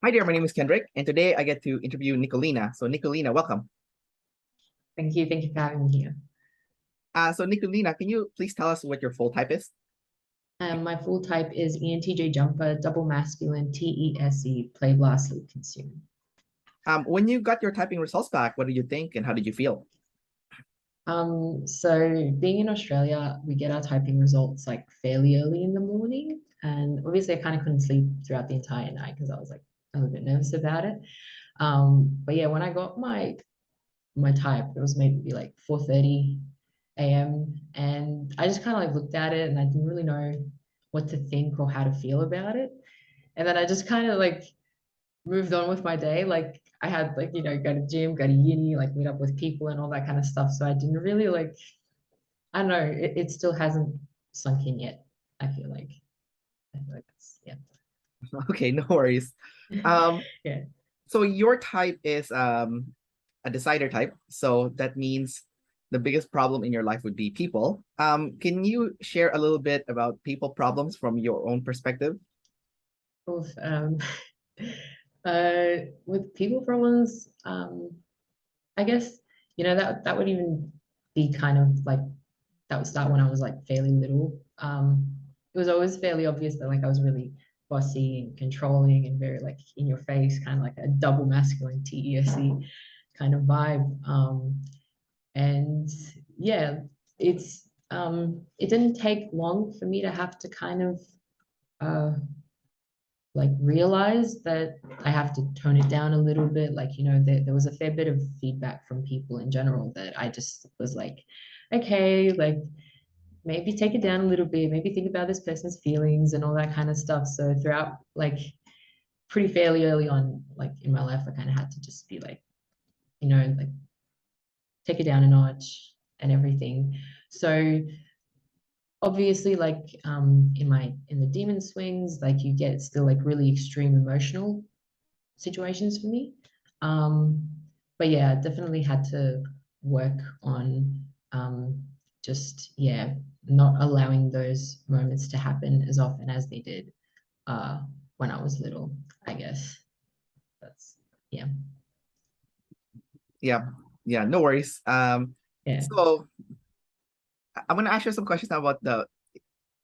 Hi there, my name is Kendrick, and today I get to interview Nikolina. So, Nikolina, welcome. Thank you. Thank you for having me here. So, Nikolina, can you please tell us what your full type is? My full type is ENTJ jumper, double masculine, TESE, play blast, sleep, consume. When you got your typing results back, what did you think and how did you feel? So being in Australia, we get our typing results like fairly early in the morning. And obviously I kind of couldn't sleep throughout the entire night because I was like a little bit nervous about it. But yeah, when I got my type, it was maybe like 4:30 a.m. And I just kind of like looked at it and I didn't really know what to think or how to feel about it. And then I just kind of like moved on with my day. Like I had like, go to gym, go to uni, like meet up with people and all that kind of stuff. So I didn't really like, I don't know, it still hasn't sunk in yet. I feel like, I feel like that's, yeah. Okay, no worries. Um, Yeah. so your type is a decider type. So that means the biggest problem in your life would be people. Can you share a little bit about people problems from your own perspective? Oof, with people problems, I guess, that would even be kind of like that would start when I was like fairly little. It was always fairly obvious that like I was really bossy and controlling and very like in your face, kind of like a double masculine TESE kind of vibe. And yeah, it didn't take long for me to have to kind of uh like realize that I have to tone it down a little bit. Like, there was a fair bit of feedback from people in general that I just was like, okay, like maybe take it down a little bit, maybe think about this person's feelings and all that kind of stuff. So throughout like pretty fairly early on, like in my life, I kind of had to just be like, like take it down a notch and everything. So obviously like in the demon swings, like you get still like really extreme emotional situations for me. Um, but yeah, definitely had to work on just yeah, not allowing those moments to happen as often as they did uh when I was little, I guess. That's yeah. Yeah, yeah, no worries. Yeah. So I'm gonna ask you some questions now about the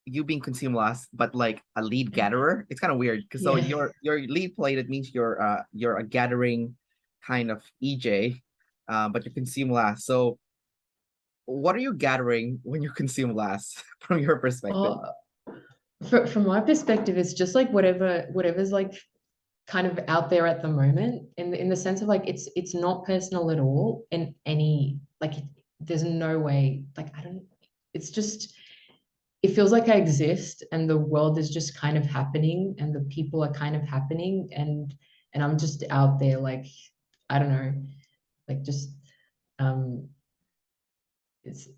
you being consumed last, but like a lead gatherer. It's kind of weird because so Yeah. your lead play that means you're a gathering kind of EJ, but you consume last. So what are you gathering when you consume last from your perspective? Oh, from my perspective, it's just like whatever's like kind of out there at the moment in the sense of like it's not personal at all in any like there's no way like I don't it's just it feels like I exist and the world is just kind of happening and the people are kind of happening and I'm just out there like I don't know like just um it's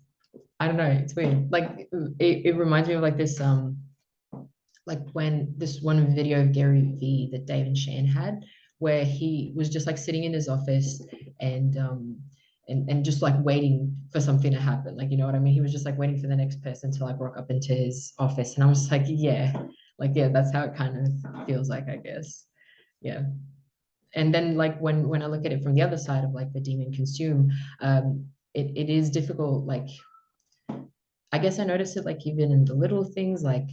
I don't know it's weird like it reminds me of like this like when this one video of Gary V that Dave and Shan had, where he was just like sitting in his office and and just like waiting for something to happen. Like, you know what I mean? He was just like waiting for the next person to like rock up into his office. And I was just like, yeah, that's how it kind of feels like, I guess. Yeah. And then like when I look at it from the other side of like the demon consume, it is difficult. Like I guess I notice it like even in the little things like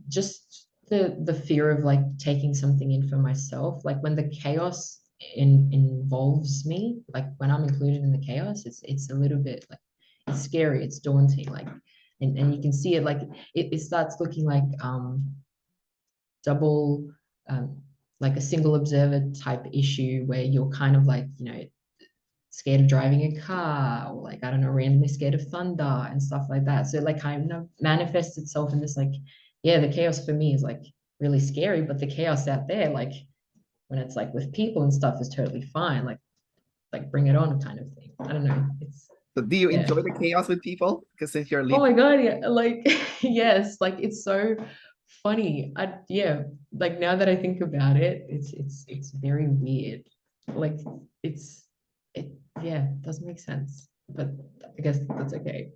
just the fear of like taking something in for myself like when the chaos involves me like when I'm included in the chaos it's a little bit like it's scary it's daunting like and you can see it like it starts looking like double um like a single observer type issue where you're kind of like scared of driving a car or like I don't know randomly scared of thunder and stuff like that so like kind of manifests itself in this like yeah the chaos for me is like really scary but the chaos out there like when it's like with people and stuff is totally fine like bring it on kind of thing I don't know it's So do you yeah enjoy the chaos with people? Because since you're oh lead, my god yeah like yes like it's so funny I yeah like now that I think about it it's very weird like it's it yeah it doesn't make sense but I guess that's okay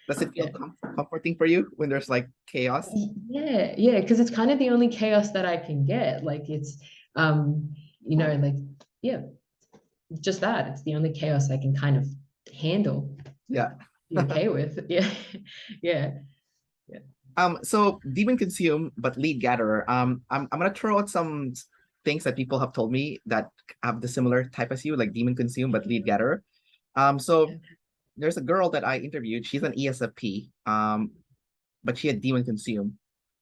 Does it feel Yeah. comforting for you when there's like chaos? Yeah, yeah, because it's kind of the only chaos that I can get. Like it's like yeah, just that. It's the only chaos I can kind of handle, Yeah. be okay with. Yeah. Yeah. Yeah. So demon consume but lead gatherer. I'm gonna throw out some things that people have told me that have the similar type as you, like demon consume but lead gatherer. So there's a girl that I interviewed. She's an ESFP. But she had demon consume.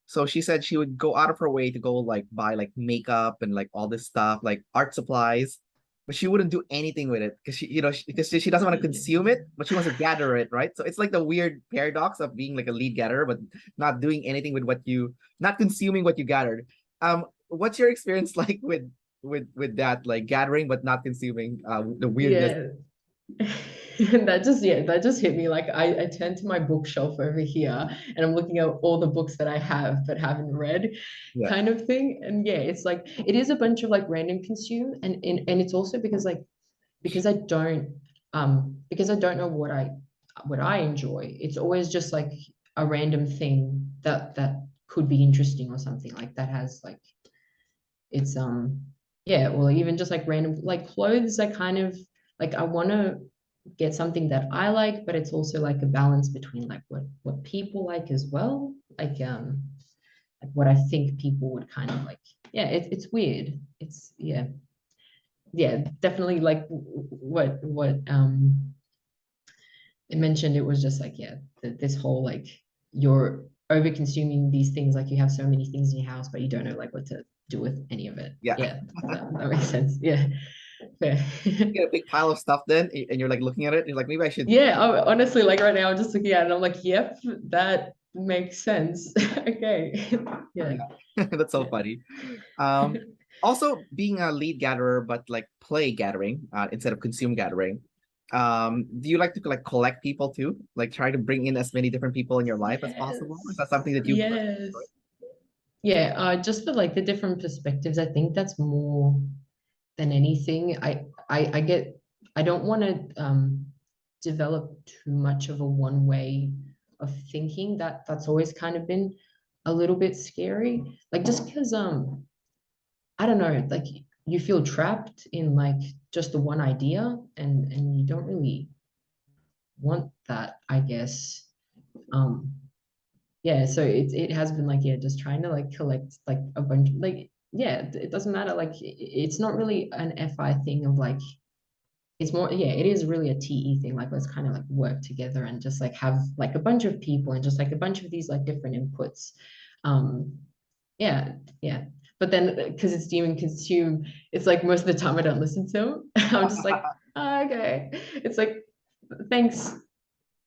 So she said she would go out of her way to go like buy like makeup and like all this stuff, like art supplies, but she wouldn't do anything with it because because she doesn't want to consume it, but she wants to gather it, right? So it's like the weird paradox of being like a lead gatherer, but not doing anything with not consuming what you gathered. What's your experience like with that, like gathering but not consuming? The weirdness. Yeah. That just hit me. Like I turned to my bookshelf over here and I'm looking at all the books that I have but haven't read, Yeah, kind of thing. And yeah, it's like it is a bunch of like random consume, and it's also because like because I don't know what I enjoy. It's always just like a random thing that could be interesting or something like that has like it's yeah, or even just like random like clothes. I kind of like I want to get something that I like, but it's also like a balance between like what people like as well, like what I think people would kind of like. Yeah, it's weird. It's yeah, definitely like what it mentioned. It was just like yeah, this whole like you're over consuming these things, like you have so many things in your house but you don't know like what to do with any of it. yeah. Yeah, that makes sense. Yeah, fair. Get a big pile of stuff then, and you're like looking at it, you're like, maybe I should. Yeah, honestly, like right now I'm just looking at it and I'm like, yep, that makes sense. Okay. Yeah. Yeah, that's so Yeah. funny. Also being a lead gatherer, but like play gathering instead of consume gathering. Do you like to like collect people too? Like try to bring in as many different people in your life as possible? Is Yes. that something that you personally enjoy? Yes. Yeah, just for like the different perspectives, I think that's more than anything. I get I don't want to develop too much of a one way of thinking. That's always kind of been a little bit scary. Like just because I don't know, like you feel trapped in like just the one idea and you don't really want that, I guess. Um yeah, so it has been like yeah, just trying to like collect like a bunch like yeah, it doesn't matter like it's not really an FI thing of like it's more yeah, it is really a TE thing, like let's kind of like work together and just like have like a bunch of people and just like a bunch of these like different inputs. um yeah, yeah, but then because it's demon consume, it's like most of the time I don't listen to them. I'm just like oh, okay, it's like thanks,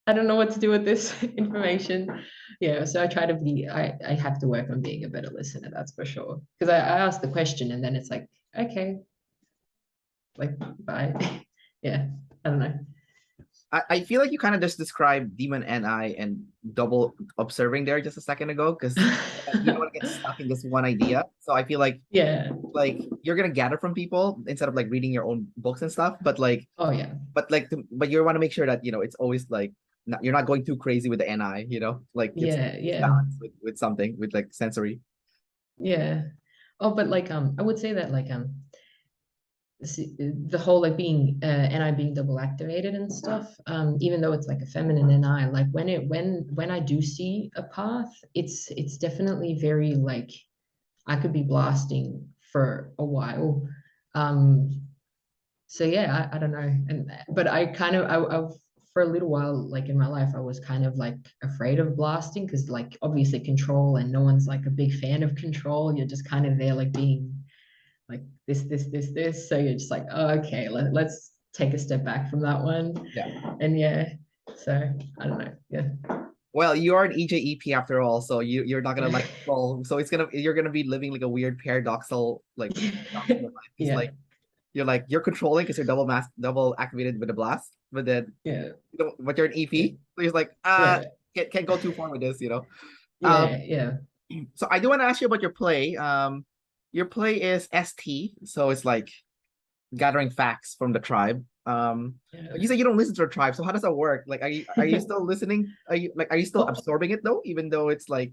I don't know what to do with this information. Yeah, so I try to be I have to work on being a better listener, that's for sure, because I ask the question and then it's like okay, like bye. Yeah, I don't know. I feel like you kind of just described demon NI and double observing there just a second ago because you don't want to get stuck in just one idea. So I feel Yeah. like you're gonna gather from people instead of like reading your own books and stuff. Oh yeah. But you want to make sure that it's always like you're not going too crazy with the NI. Like Yeah. it's Yeah. balanced with something with like sensory. Yeah. Oh, but like I would say that like the whole like being NI being double activated and stuff, even though it's like a feminine NI, like when I do see a path, it's definitely very like I could be blasting for a while. Um, so yeah, I don't know. And but I kind of I've for a little while, like in my life, I was kind of like afraid of blasting because like obviously control and no one's like a big fan of control. You're just kind of there like being like this. So you're just like, oh, okay, let's take a step back from that one. Yeah. And yeah, so I don't know. Yeah. Well, you are an EJEP after all, so you're not gonna like control. So you're gonna be living like a weird paradoxal like paradoxical life. It's Yeah. like you're controlling because you're double activated with the blast, but then Yeah. but you're an Yeah. EP. So you're like Yeah. can't go too far with this. Um Yeah. Yeah. so I do want to ask you about your play. Your play is ST, so it's like gathering facts from the tribe. But Yeah. you say you don't listen to a tribe, so how does that work? Like, are you still listening? Are you still Oh, absorbing it though, even though it's like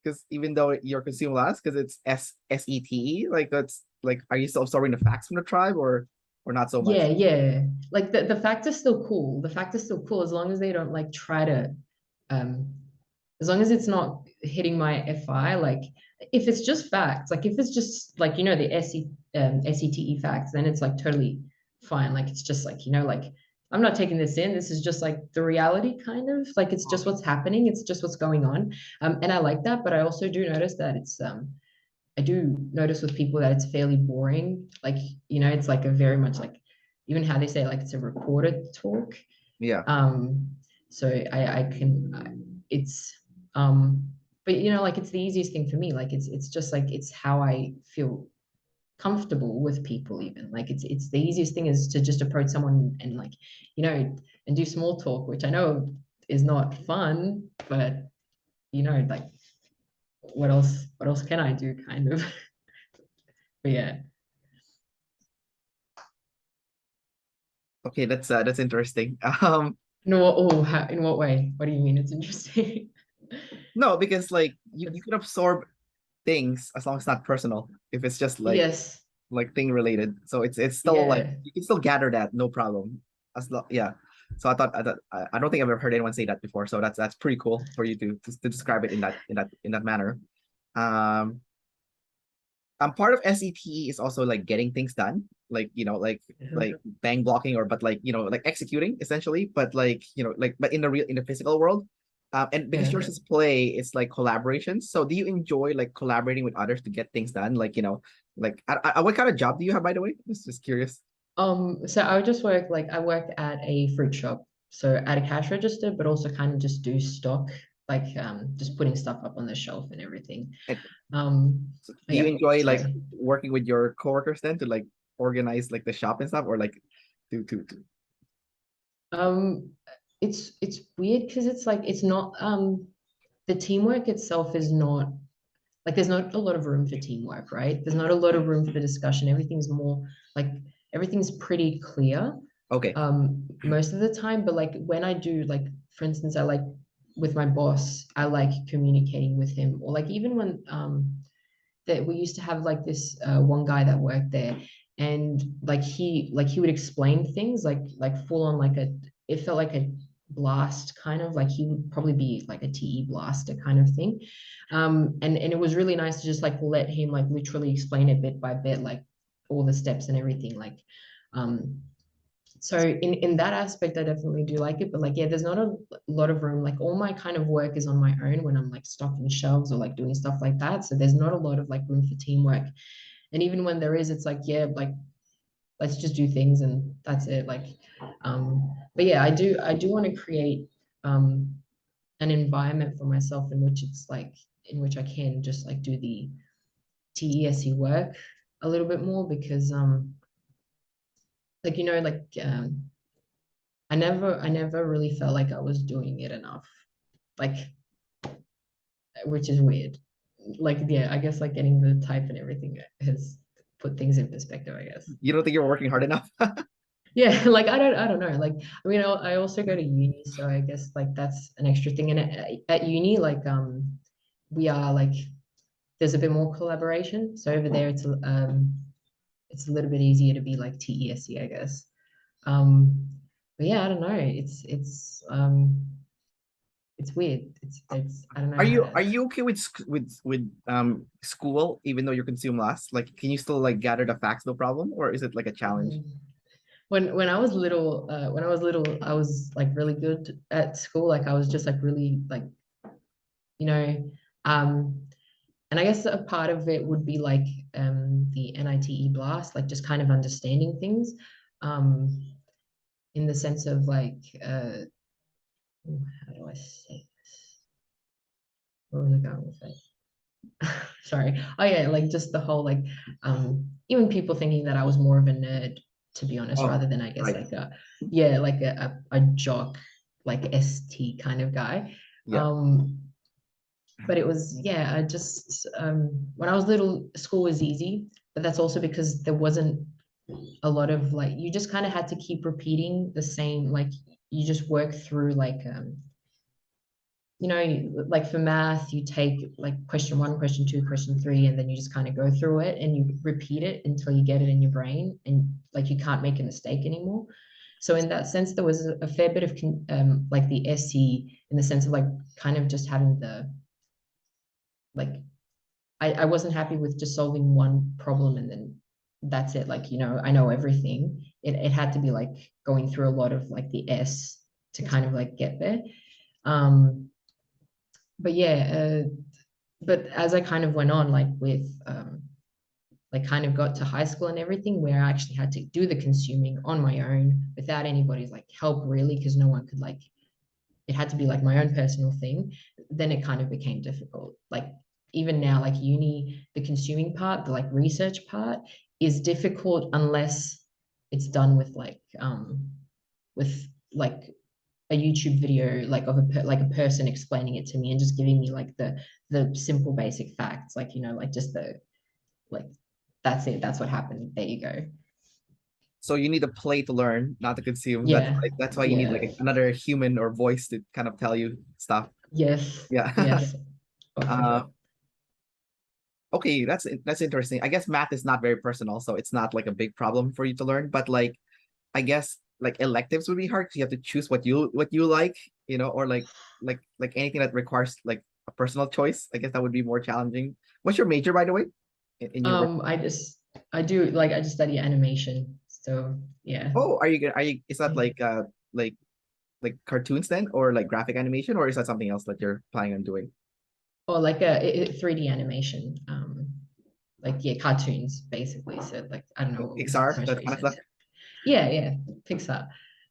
because even though you're consuming less because it's SETE, like that's like, are you still absorbing the facts from the tribe or not so yeah, much? yeah. Like the fact is still cool. The fact is still cool as long as they don't like try to um as long as it's not hitting my FI, like if it's just facts, like if it's just like the SETE facts, then it's like totally fine. Like it's just like, like I'm not taking this in. This is just like the reality kind of like it's just Okay. what's happening, it's just what's going on. And I like that, but I also do notice that it's I do notice with people that it's fairly boring. Like, it's like a very much like even how they say like it's a recorded talk. Yeah. Um, so it's but like it's the easiest thing for me. Like it's just like it's how I feel comfortable with people even. Like it's the easiest thing is to just approach someone and like, and do small talk, which I know is not fun, but like what else can I do kind of. But yeah. Okay, that's interesting. No, oh, in what way? What do you mean it's interesting? No, because like you can absorb things as long as it's not personal. If it's just Yes. like thing related, so it's still like Yeah. you can still gather that, no problem. Yeah. So I don't think I've ever heard anyone say that before. So that's pretty cool for you to describe it in that manner. Um, part of SET is also like getting things done, like like bang blocking or but like like executing essentially, but like like but in the physical world. And because yours Yeah. is play, it's like collaborations. So do you enjoy like collaborating with others to get things done? Like like what kind of job do you have, by the way? Just curious. So I would just I work at a fruit shop, so at a cash register, but also kind of just do stock, like just putting stuff up on the shelf and everything. And Um, so do you yeah, enjoy like sorry. working with your coworkers then to like organize like the shop and stuff, or like to Um, it's weird because it's like it's not the teamwork itself is not like there's not a lot of room for teamwork, right? There's not a lot of room for discussion. Everything's more like everything's pretty clear okay. most of the time. But like when I do, like for instance, I like with my boss, I like communicating with him, or like even when that we used to have like this one guy that worked there, and like he would explain things like full on like a it felt like a blast kind of like he would probably be like a TE blaster kind of thing. And it was really nice to just like let him like literally explain it bit by bit, like all the steps and everything. Like um so in that aspect I definitely do like it, but like yeah, there's not a lot of room. Like all my kind of work is on my own when I'm like stocking shelves or like doing stuff like that, so there's not a lot of like room for teamwork. And even when there is, it's like yeah, like let's just do things and that's it. Like but yeah, I do want to create um an environment for myself in which it's like in which I can just like do the TESE work a little bit more, because like I never really felt like I was doing it enough. Like, which is weird. Like, yeah, I guess like getting the type and everything has put things in perspective, I guess. You don't think you're working hard enough? Yeah, like I don't know. Like, I mean, I also go to uni, so I guess like that's an extra thing. And at uni, like we are like there's a bit more collaboration. So over there, it's a little bit easier to be like TESE, I guess. Um, but yeah, I don't know. It's weird. It's I don't know Are how you to. are you okay with school even though you consume less? Like, can you still like gather the facts, no problem, or is it like a challenge? When I was little, I was like really good at school. Like I was just like really like you know, um, and I guess a part of it would be like the NITE blast, like just kind of understanding things, um, in the sense of like how do I say this? Where was I going with it? Sorry. Oh yeah, like just the whole like even people thinking that I was more of a nerd, to be honest, Oh, rather than I guess right. like a yeah, like a jock, like ST kind of guy. Yeah. Um, but it was yeah, I just when I was little, school was easy, but that's also because there wasn't a lot of like you just kind of had to keep repeating the same, like you just work through like like for math, you take like question one, question two, question three, and then you just kind of go through it and you repeat it until you get it in your brain and like you can't make a mistake anymore. So in that sense, there was a fair bit of like the SE in the sense of like kind of just having the like I wasn't happy with just solving one problem and then that's it. Like, I know everything. It had to be like going through a lot of like the S to kind of like get there. Um, but yeah, but as I kind of went on, like with like kind of got to high school and everything, where I actually had to do the consuming on my own without anybody's like help really, because no one could like it had to be like my own personal thing, then it kind of became difficult. Like even now, like uni, the consuming part, the like research part is difficult unless it's done with like a YouTube video like of like a person explaining it to me and just giving me like the simple basic facts, like like just the like that's it, that's what happened, there you go. So you need to play to learn, not to consume. That's Yeah, like that's why you need like yeah, another human or voice to kind of tell you stuff. yes, Yeah. yes. Oh, for uh, sure. okay, that's interesting. I guess math is not very personal, so it's not like a big problem for you to learn. But like, I guess like electives would be hard because you have to choose what you like, or like anything that requires like a personal choice. I guess that would be more challenging. What's your major, by the way, in university? I just study animation. So yeah. Oh, are you? Is that like like cartoons then, or like graphic animation, or is that something else that you're planning on doing? Or like a 3D animation. Like yeah, cartoons basically. So like I don't know Like what was the Pixar, most that kind of recent. stuff. Yeah, yeah, Pixar.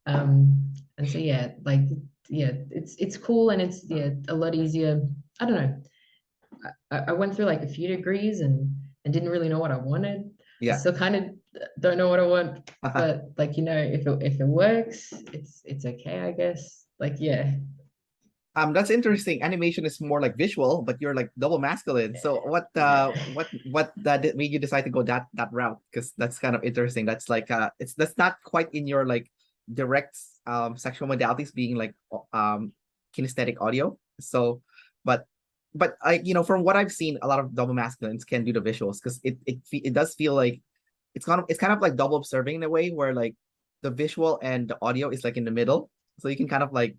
And so yeah, like yeah, it's cool and it's yeah a lot easier. I don't know. I went through like a few degrees and didn't really know what I wanted. I Yeah. still kind of don't know what I want, but like if it works, it's okay, I guess. Like yeah. That's interesting. Animation is more like visual, but you're like double masculine. So what that made you decide to go that route? Because that's kind of interesting. That's like that's not quite in your like direct sexual modalities being like kinesthetic audio. So, but from what I've seen, a lot of double masculines can do the visuals because it does feel like it's kind of like double observing in a way where like the visual and the audio is like in the middle, so you can kind of like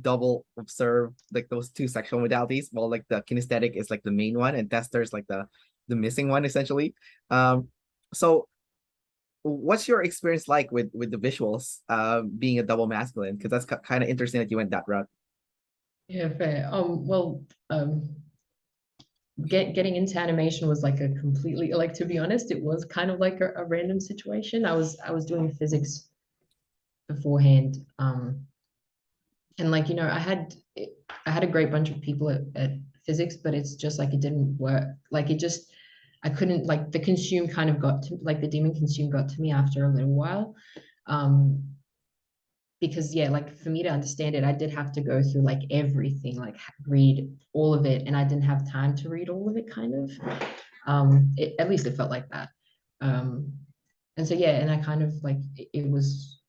double observe like those two sexual modalities, while like the kinesthetic is like the main one and tester is like the missing one essentially. So what's your experience like with the visuals being a double masculine, because that's kind of interesting that you went that route. Yeah, fair. Well, getting into animation was like a completely like to be honest, it was kind of like a random situation. I was doing physics beforehand, and like I had a great bunch of people at physics, but it's just like it didn't work. Like it just I couldn't like the consume kind of got to like the demon consume got to me after a little while. Um, because yeah, like for me to understand it, I did have to go through like everything, like read all of it, and I didn't have time to read all of it, kind of. At least it felt like that. Um, and so yeah, and I kind of like it was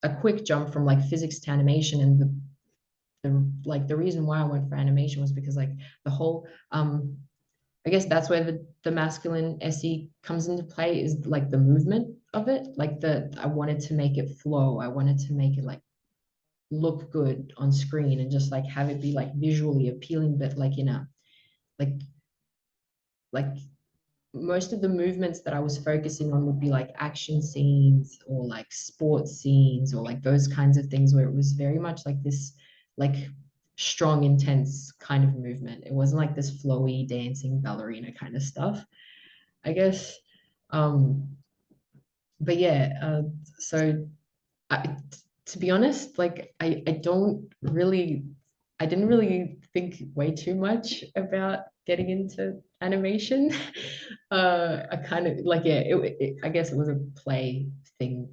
a quick jump from like physics to animation, and the reason why I went for animation was because like the whole I guess that's where the masculine SE comes into play, is like the movement of it. Like I wanted to make it flow. I wanted to make it like look good on screen and just like have it be like visually appealing, but like like like most of the movements that I was focusing on would be like action scenes or like sports scenes or like those kinds of things where it was very much like this like strong, intense kind of movement. It wasn't like this flowy dancing ballerina kind of stuff, I guess. Um, but yeah, so I, to be honest, like I didn't really think way too much about getting into animation. I kind of like, yeah, I guess it was a play thing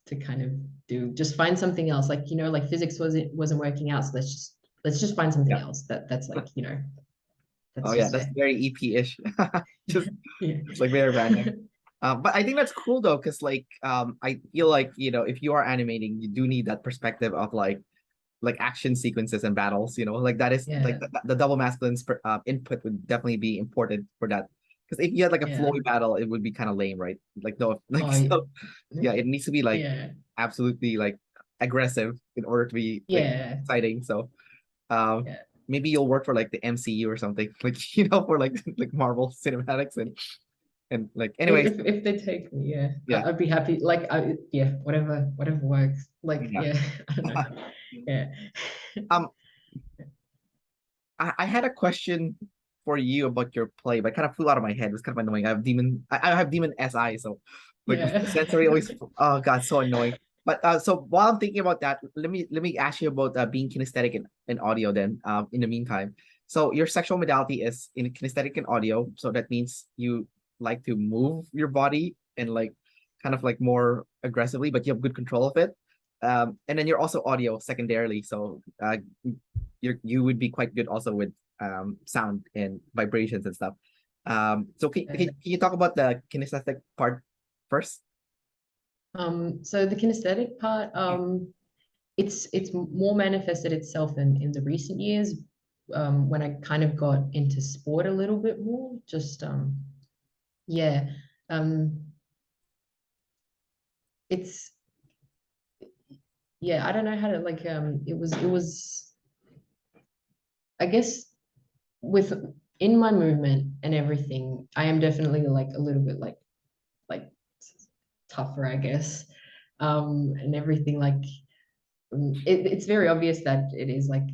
to kind of do, just find something else. Like, like physics wasn't working out. So let's just find something Yeah. else that's like, Oh that's yeah, just that's it. very EP-ish. just Yeah. it's like very random. But I think that's cool though, because like I feel like if you are animating, you do need that perspective of like action sequences and battles. Like that is like Yeah, the double masculine input would definitely be important for that. Because if you had like a yeah. flowy battle, it would be kind of lame, right? Like no, like Oh, yeah. so yeah, it needs to be like Yeah, absolutely like aggressive in order to be like yeah, exciting. So um yeah. maybe you'll work for like the MCU or something, like for like Marvel cinematics and like anyways, If they take me, yeah, yeah, I'd be happy. Like, yeah, whatever works. Like, yeah. yeah, I don't know. Yeah, Um, I had a question for you about your play, but it kind of flew out of my head. It was kind of annoying. I have demon SI, so like yeah. sensory always, oh god, so annoying. But so while I'm thinking about that, let me ask you about being kinesthetic in audio then, in the meantime. So your sexual modality is in kinesthetic and audio, so that means you like to move your body and like kind of like more aggressively, but you have good control of it. And then you're also audio secondarily, so you would be quite good also with sound and vibrations and stuff. So can you talk about the kinesthetic part first? So the kinesthetic part, it's more manifested itself in the recent years, when I kind of got into sport a little bit more. Just yeah, um, it's yeah. I don't know how to like it was I guess with in my movement and everything, I am definitely like a little bit like tougher, I guess, and everything like it's very obvious that it is like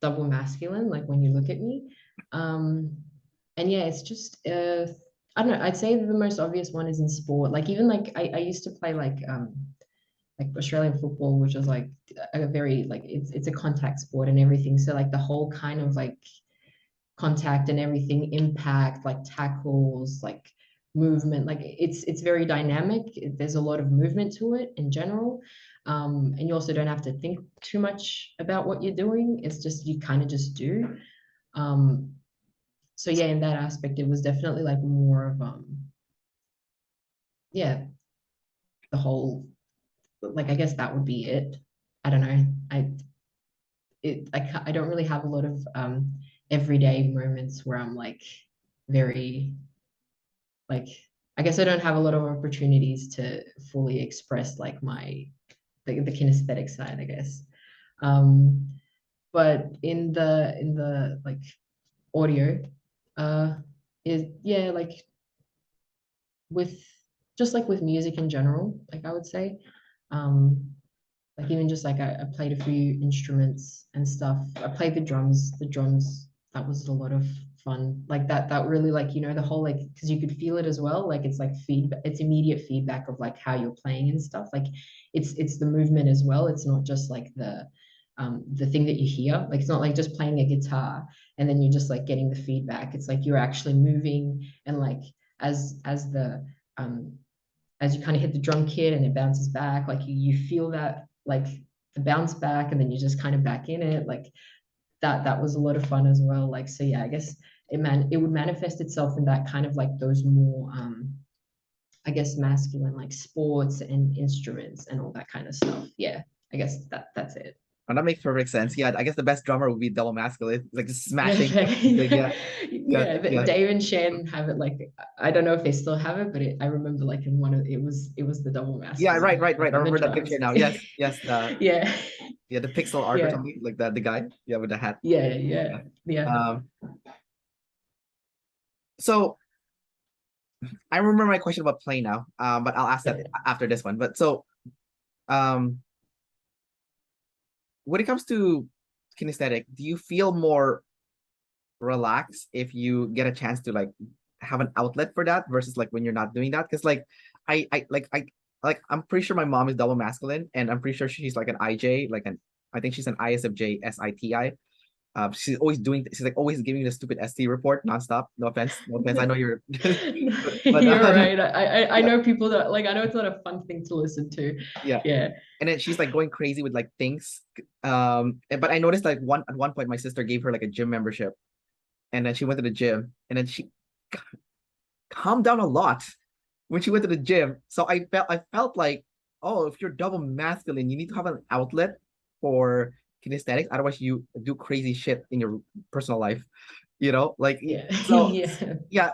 double masculine, like when you look at me. Um, and yeah, it's just I don't know, I'd say the most obvious one is in sport. Like even like I used to play like Australian football, which was like a very like it's a contact sport and everything. So like the whole kind of like contact and everything, impact, like tackles, like movement, like it's very dynamic. There's a lot of movement to it in general. And you also don't have to think too much about what you're doing. It's just you kind of just do. Um, so yeah, in that aspect, it was definitely like more of yeah, the whole like I guess that would be it. I don't know. I don't really have a lot of everyday moments where I'm like very like I guess I don't have a lot of opportunities to fully express like the kinesthetic side, I guess. Um, but in the like audio, uh, is yeah like with just like with music in general, like I would say, um, like even just like I played a few instruments and stuff. I played the drums. The drums, that was a lot of fun. Like that really like, the whole like because you could feel it as well. Like it's like feedback, it's immediate feedback of like how you're playing and stuff. Like it's the movement as well. It's not just like the thing that you hear. Like it's not like just playing a guitar and then you're just like getting the feedback. It's like you're actually moving and like as the um as you kind of hit the drum kit and it bounces back, like you feel that like the bounce back and then you're just kind of back in it. Like that was a lot of fun as well. Like so yeah, I guess it would manifest itself in that kind of like those more I guess masculine like sports and instruments and all that kind of stuff. Yeah, I guess that's it. And that makes perfect sense. Yeah, I guess the best drummer would be double masculine, like just Yeah, smashing everything. Yeah, yeah, yeah. yeah, Dave and Shannon have it. Like I don't know if they still have it, but I remember like in one of it was the double yeah. Right, masculine right, like right. I on the remember that picture drums. now. Yes, yes. Yeah, Yeah, the pixel art or yeah, something like that. The guy, yeah, with the hat. yeah, yeah, Yeah. yeah, Um. So I remember my question about play now. But I'll ask that yeah. after this one. But so, um, when it comes to kinesthetic, do you feel more relaxed if you get a chance to like have an outlet for that versus like when you're not doing that? Because like I'm pretty sure my mom is double masculine, and I'm pretty sure she's like an IJ, I think she's an ISFJ SITI. She's always doing. She's like always giving the stupid ST report nonstop. No offense, no offense. I know you're, but You're right. I yeah, know people that like I know it's not a fun thing to listen to. yeah. Yeah. And then she's like going crazy with like things. But I noticed like at one point my sister gave her like a gym membership, and then she went to the gym, and then she calmed down a lot. when she went to the gym. So I felt like, oh, if you're double masculine, you need to have an outlet for kinesthetics. Otherwise, you do crazy shit in your personal life. Like Yeah. so Yeah. yeah.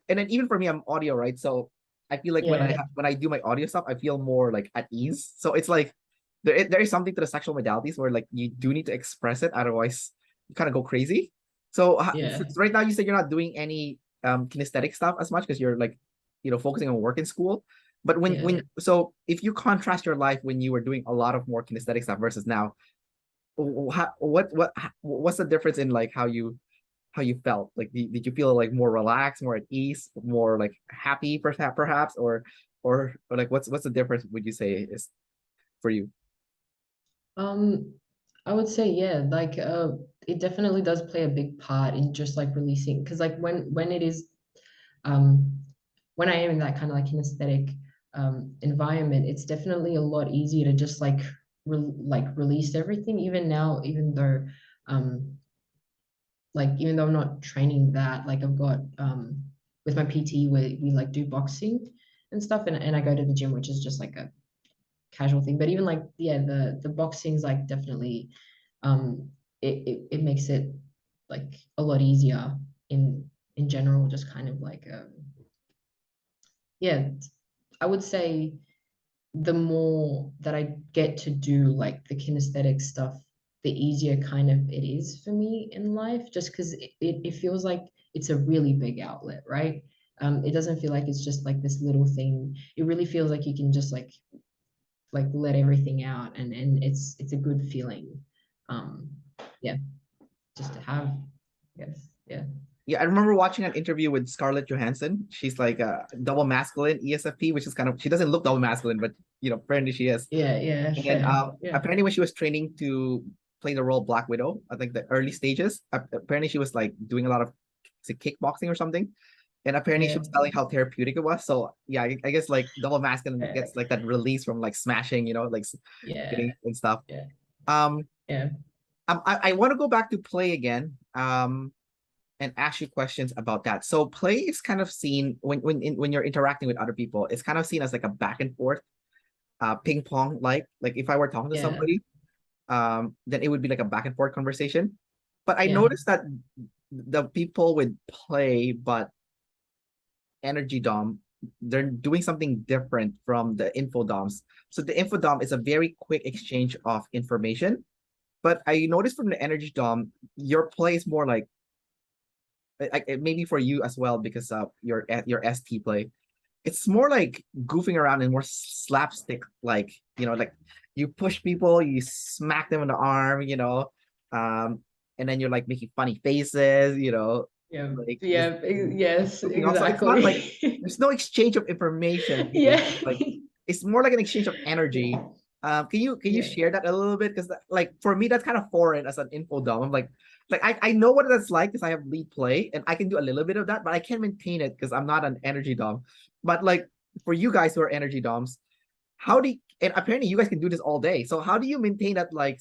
And then even for me, I'm audio, right? So I feel like Yeah. when I do my audio stuff, I feel more like at ease. So it's like there is something to the sexual modalities where like you do need to express it, otherwise you kind of go crazy. So Yeah. right now you said you're not doing any kinesthetic stuff as much because you're like focusing on work in school. But Yeah. so if you contrast your life when you were doing a lot of more kinesthetic stuff versus now, what's the difference in like how you felt? Like did you feel like more relaxed, more at ease, more like happy perhaps, or like what's the difference would you say is for you? Um, I would say, yeah, like it definitely does play a big part in just like releasing, because like when it is um when I am in that kind of like kinesthetic environment, it's definitely a lot easier to just like release everything. Even now, um even though I'm not training that, like I've got with my PT where we like do boxing and stuff, and I go to the gym, which is just like a casual thing. But even like, yeah, the boxing's like definitely um it makes it like a lot easier in general, just kind of like yeah, I would say the more that I get to do like the kinesthetic stuff, the easier kind of it is for me in life, just because it feels like it's a really big outlet, right? It doesn't feel like it's just like this little thing. It really feels like you can just like let everything out, and it's a good feeling. Um, yeah, just to have, I guess. Yeah. Yeah, I remember watching an interview with Scarlett Johansson. She's like a double masculine ESFP, which is kind of, she doesn't look double masculine, but apparently she is. Yeah, yeah, And fair. Yeah. apparently when she was training to play the role Black Widow, I think the early stages, apparently she was like doing a lot of, is it kickboxing or something? And apparently she Yeah. was telling how therapeutic it was. So yeah, I guess like double masculine Yeah. gets like that release from like smashing, like Yeah. hitting and stuff. Yeah. Um, Yeah. I want to go back to play again. And ask you questions about that. So play is kind of seen when you're interacting with other people, it's kind of seen as like a back and forth, ping pong, like if I were talking to Yeah. somebody, then it would be like a back and forth conversation. But I Yeah. noticed that the people with play but energy dom, they're doing something different from the info doms. So the info dom is a very quick exchange of information. But I noticed from the energy dom, your play is more like maybe for you as well because of your ST play. It's more like goofing around and more slapstick, like you push people, you smack them in the arm, um, and then you're like making funny faces, Yeah. like this Yeah. Yes, goofing off. So it's not like exactly. there's no exchange of information Yeah. really. Like it's more like an exchange of energy. Can you Yeah. share that a little bit? Because like for me, that's kind of foreign as an info dump. I'm like I know what that's like because I have lead play and I can do a little bit of that, but I can't maintain it because I'm not an energy dom. But like for you guys who are energy doms, how do you, and apparently you guys can do this all day. So how do you maintain that like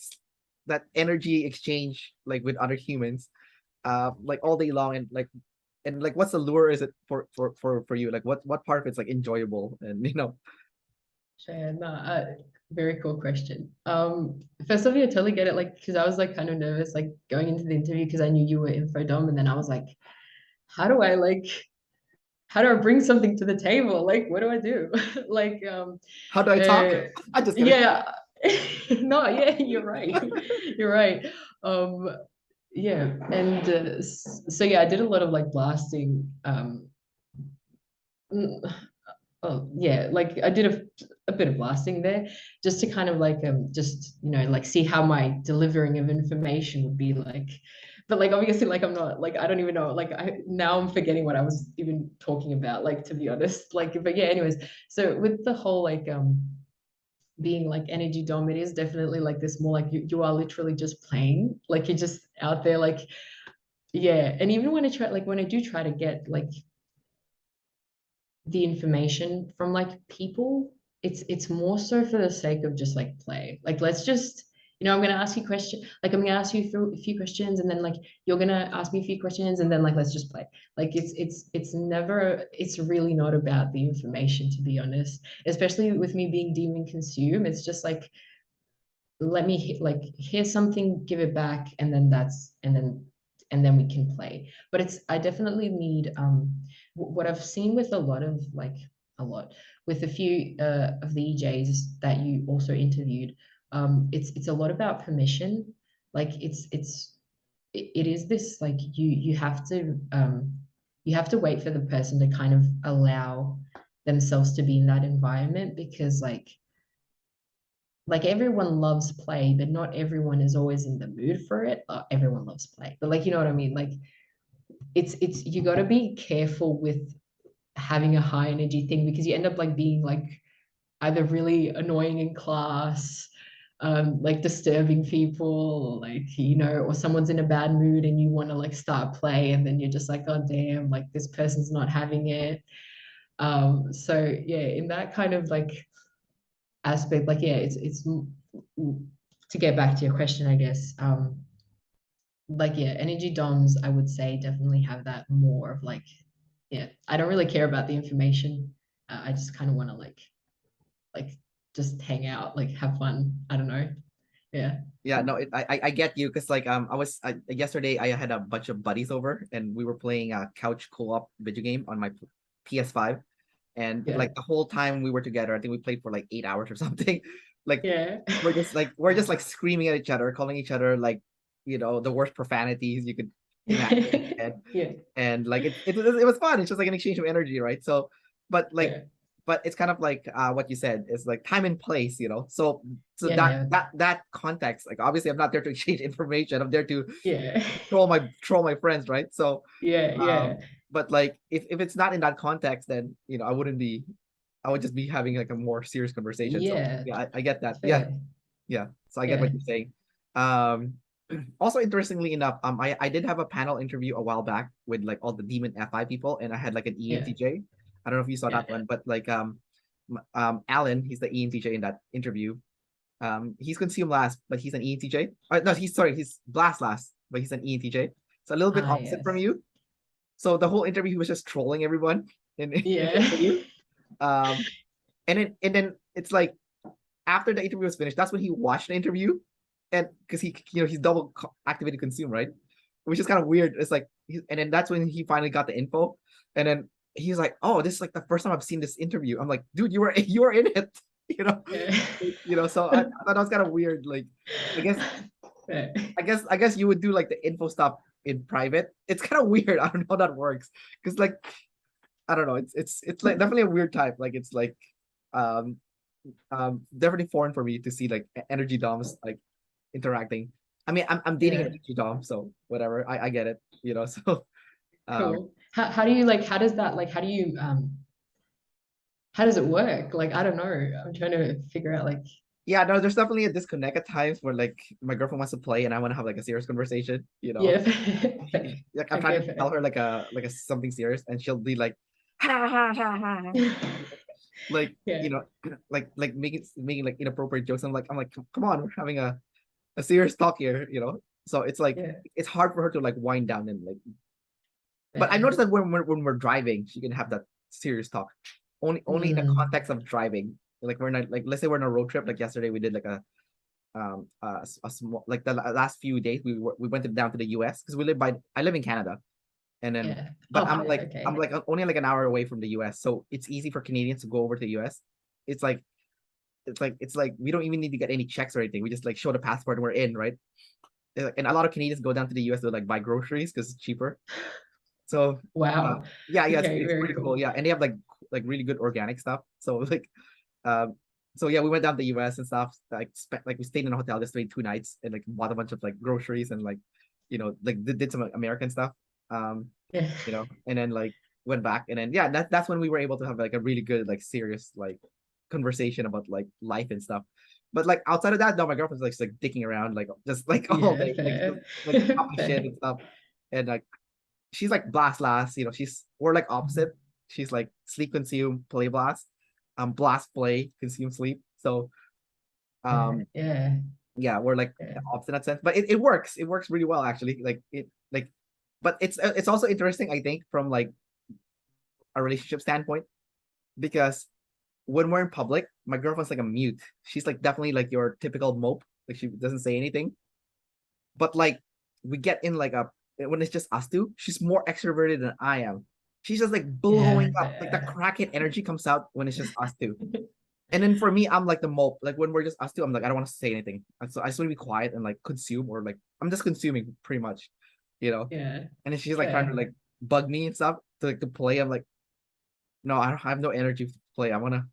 that energy exchange like with other humans, like all day long and like what's the lure is it for you? Like what part of it's like enjoyable and Sure. No, very cool question. First of all, I totally get it. Like, because I was like kind of nervous, like going into the interview because I knew you were infodom, and then I was like, how do I like, how do I bring something to the table? Like, what do I do? Like, how do I talk? uh, I'm just kidding. yeah, no, yeah, you're right. You're right. Um, yeah, and so yeah, I did a lot of like blasting. Mm, oh yeah, like I did a bit of blasting there just to kind of like just like see how my delivering of information would be like. But like obviously like I'm not like I don't even know like I'm forgetting what I was even talking about, like, to be honest. Like, but yeah, anyways, so with the whole like being like energy dom, it is definitely like this more like you are literally just playing, like you're just out there, like, yeah. And even when I do try to get like the information from like people, it's more so for the sake of just like play. Like, let's just I'm going to ask you questions. Like, I'm going to ask you a few questions, and then like you're going to ask me a few questions, and then like let's just play. Like it's really not about the information, to be honest. Especially with me being demon consume, it's just like let me like hear something, give it back, and then we can play. But I definitely need what I've seen with a lot with a few of the EJs that you also interviewed. It's a lot about permission. Like it is this like you have to wait for the person to kind of allow themselves to be in that environment, because like everyone loves play, but not everyone is always in the mood for it. Everyone loves play, but like, you know what I mean? Like it's you got to be careful with having a high energy thing, because you end up like being like either really annoying in class, like disturbing people, or like, or someone's in a bad mood and you want to like start play, and then you're just like, oh damn, like this person's not having it. So yeah, in that kind of like aspect, like yeah, it's to get back to your question, I guess. Like yeah, energy DOMs, I would say, definitely have that more of like, yeah, I don't really care about the information. I just kind of want to like just hang out, like have fun. I don't know. Yeah. Yeah, no, I get you, because like yesterday I had a bunch of buddies over and we were playing a couch co-op video game on my PS5, and Yeah. like the whole time we were together, I think we played for like 8 hours or something. Like Yeah. we're just like screaming at each other, calling each other like, the worst profanities you could imagine, Yeah. and like it was fun. It's just like an exchange of energy, right? So, but like, Yeah. but it's kind of like what you said is like time and place, so Yeah. that Yeah. that that context, like obviously I'm not there to exchange information, I'm there to Yeah. troll my friends, right? So Yeah. Yeah. but like if it's not in that context, then I would just be having like a more serious conversation. So Yeah. yeah, I get that. Yeah, Fair. yeah. So I get Yeah. what you're saying. um Also, interestingly enough, I did have a panel interview a while back with like all the demon FI people, and I had like an Yeah. ENTJ. I don't know if you saw Yeah. that one, but like Alan, he's the ENTJ in that interview. He's consumed last, but he's an ENTJ. No, he's blast last, but he's an ENTJ. So a little bit Ah, opposite from yes. you. So the whole interview he was just trolling everyone in the Yeah. interview. Um, and then it's like after the interview was finished, that's when he watched the interview, and because he's double activated consume, right? Which is kind of weird. It's like, and then that's when he finally got the info, and then he's like, "Oh, this is like the first time I've seen this interview." I'm like, "Dude, you were in it," you know, Yeah. So I thought that was kind of weird. Like, I guess Yeah. I guess you would do like the info stuff in private. It's kind of weird. I don't know how that works, because like I don't know. It's like definitely a weird type. Like it's like um definitely foreign for me to see like energy doms like interacting. I mean, I'm dating an Yeah. energy dom, so whatever. I get it. So um Cool. How do you like, how does that like, how does it work? Like, I don't know. I'm trying to figure out like, yeah, no, there's definitely a disconnect at times where like my girlfriend wants to play and I want to have like a serious conversation. yeah. Fair. Like I'm trying Okay, to tell fair. her like a something serious, and she'll be like, ha ha ha ha ha. Like Yeah. like making like inappropriate jokes. I'm like, come on, we're having a serious talk here. So it's like Yeah. it's hard for her to like wind down and like. But I Fair. noticed that when we're driving, she can have that serious talk. Only in the Mm, context of driving. Like we're not like, let's say we're on a road trip. Like yesterday, we did like a small, like the last few days we went down to the U.S. because I live in Canada, and then yeah. but Oh, I'm fair. like I'm Okay. like only like an hour away from the U.S. So it's easy for Canadians to go over to the U.S. It's like it's like we don't even need to get any checks or anything. We just like show the passport and we're in, right? And a lot of Canadians go down to the U.S. to like buy groceries because it's cheaper. So Wow. yeah, yeah, it's, Okay, it's very pretty cool. cool. Yeah, and they have like really good organic stuff. So like um so yeah, we went down to the US and stuff. Like we stayed in a hotel, just stayed 2 nights and like bought a bunch of like groceries and like like did some American stuff. Um, Yeah. and then like went back, and then yeah, that's when we were able to have like a really good like serious like conversation about like life and stuff. But like outside of that, no, my girlfriend's like just like dicking around like just like all Yeah, day, like just, fair. like talking shit Fair. and stuff. And like she's like blast last, we're like opposite. She's like sleep consume, play blast. Blast play, consume sleep. So Fair. um Yeah. Yeah, we're like Yeah. the opposite in that sense, but it works. It works really well actually. But it's also interesting, I think, from like a relationship standpoint, because when we're in public, my girlfriend's like a mute. She's like definitely like your typical mope. Like she doesn't say anything. But like we get in like a when it's just us two, she's more extroverted than I am. She's just like Yeah, blowing up. Like the fair. crackhead energy comes out when it's just us two. And then for me, I'm like the mope. Like when we're just us two, I'm like, I don't want to say anything. And so I just want to be quiet and like consume, or like I'm just consuming pretty much, you know. Yeah, And then she's like trying to fair. like bug me and stuff to play. I'm like, no, I don't have no energy to play. I want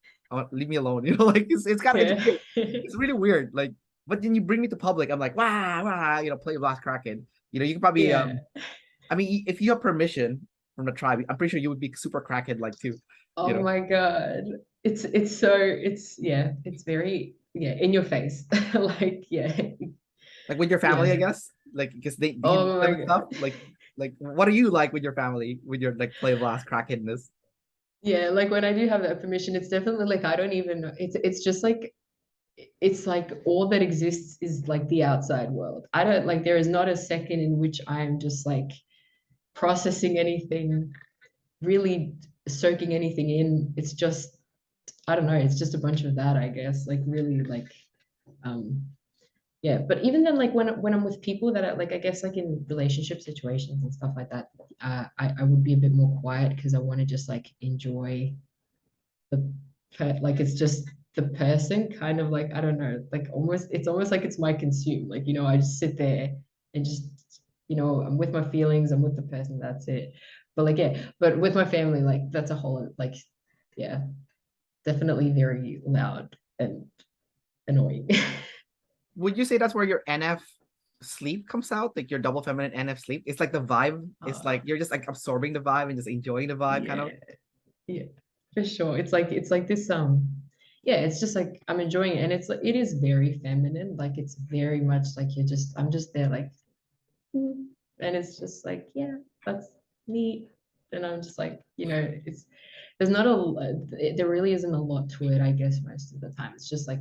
leave me alone. You know, like it's kind of it's Yeah. weird. It's really weird. Like, but then you bring me to public, I'm like, wow, wow, play Blast Kraken. You can probably Yeah. I mean, if you have permission from the tribe, I'm pretty sure you would be super Kraken like too. You Oh know, my God. It's so it's yeah, it's very yeah, in your face. Like yeah. like with your family, I Yeah. guess. Like, because they do you meet Oh them my and stuff. God. Like what are you like with your family with your like play Blast Krakenness? Yeah, like when I do have that permission, it's definitely like I don't even know. It's just like it's like all that exists is like the outside world. I don't like there is not a second in which I am just like processing anything, really soaking anything in. It's just I don't know, it's just a bunch of that, I guess. Like really like um yeah, but even then like when I'm with people that are like I guess like in relationship situations and stuff like that, I would be a bit more quiet because I want to just like enjoy the like it's just the person kind of like I don't know like almost it's almost like it's my consume like I just sit there and just I'm with my feelings, I'm with the person, that's it. But like yeah, but with my family like that's a whole like yeah, definitely very loud and annoying. Would you say that's where your NF sleep comes out? Like your double feminine NF sleep? It's like the vibe. It's uh, like you're just like absorbing the vibe and just enjoying the vibe, kind of. yeah, yeah, for sure. It's like this yeah, it's just like I'm enjoying it and it's like it is very feminine, like it's very much like I'm just there like "Mm." And it's just like yeah, that's neat. And I'm just like it's there's not there really isn't a lot to it, I guess. Most of the time it's just like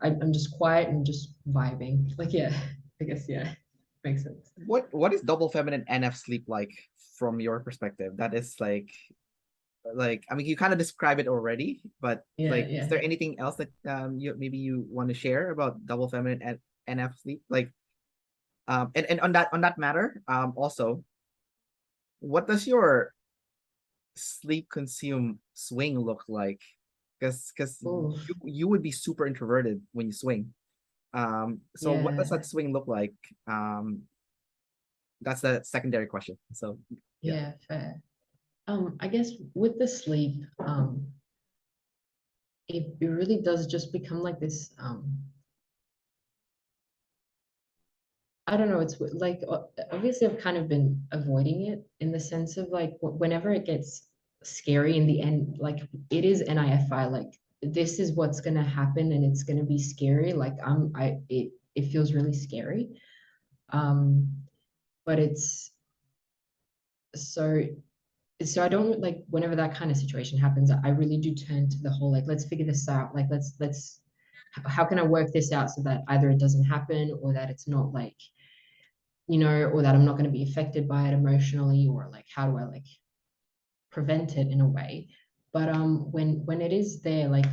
I'm just quiet and just vibing, like yeah. I guess yeah, makes sense. What is double feminine NF sleep like from your perspective? That is like I mean you kind of describe it already, but Yeah, like is yeah, there anything else that you want to share about double feminine NF sleep? Like and on that matter, also, what does your sleep consume swing look like? Because oh you would be super introverted when you swing. So what does that yeah, swing look like? That's the secondary question. So yeah. yeah, fair. I guess with the sleep, it really does just become like this. I don't know. It's like obviously I've kind of been avoiding it in the sense of like whenever it gets scary in the end, like it is NIFI. Like this is what's gonna happen, and it's gonna be scary. Like it feels really scary. Um, but it's so so I don't like whenever that kind of situation happens, I really do turn to the whole like let's figure this out. Like let's how can I work this out so that either it doesn't happen or that it's not like or that I'm not going to be affected by it emotionally, or like how do I like prevent it in a way. But when it is there, like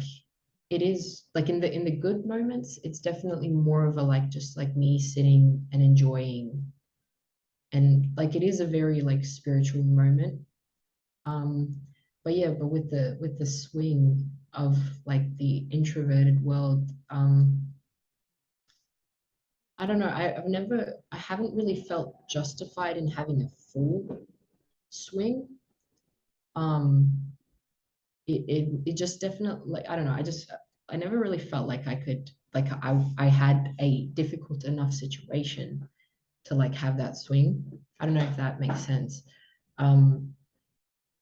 it is like in the good moments, it's definitely more of a like just like me sitting and enjoying, and like it is a very like spiritual moment. Um, but yeah, but with the swing of like the introverted world, I don't know. I haven't really felt justified in having a full swing. Um, it just definitely like I don't know. I never really felt like I could like I had a difficult enough situation to like have that swing. I don't know if that makes sense. Um,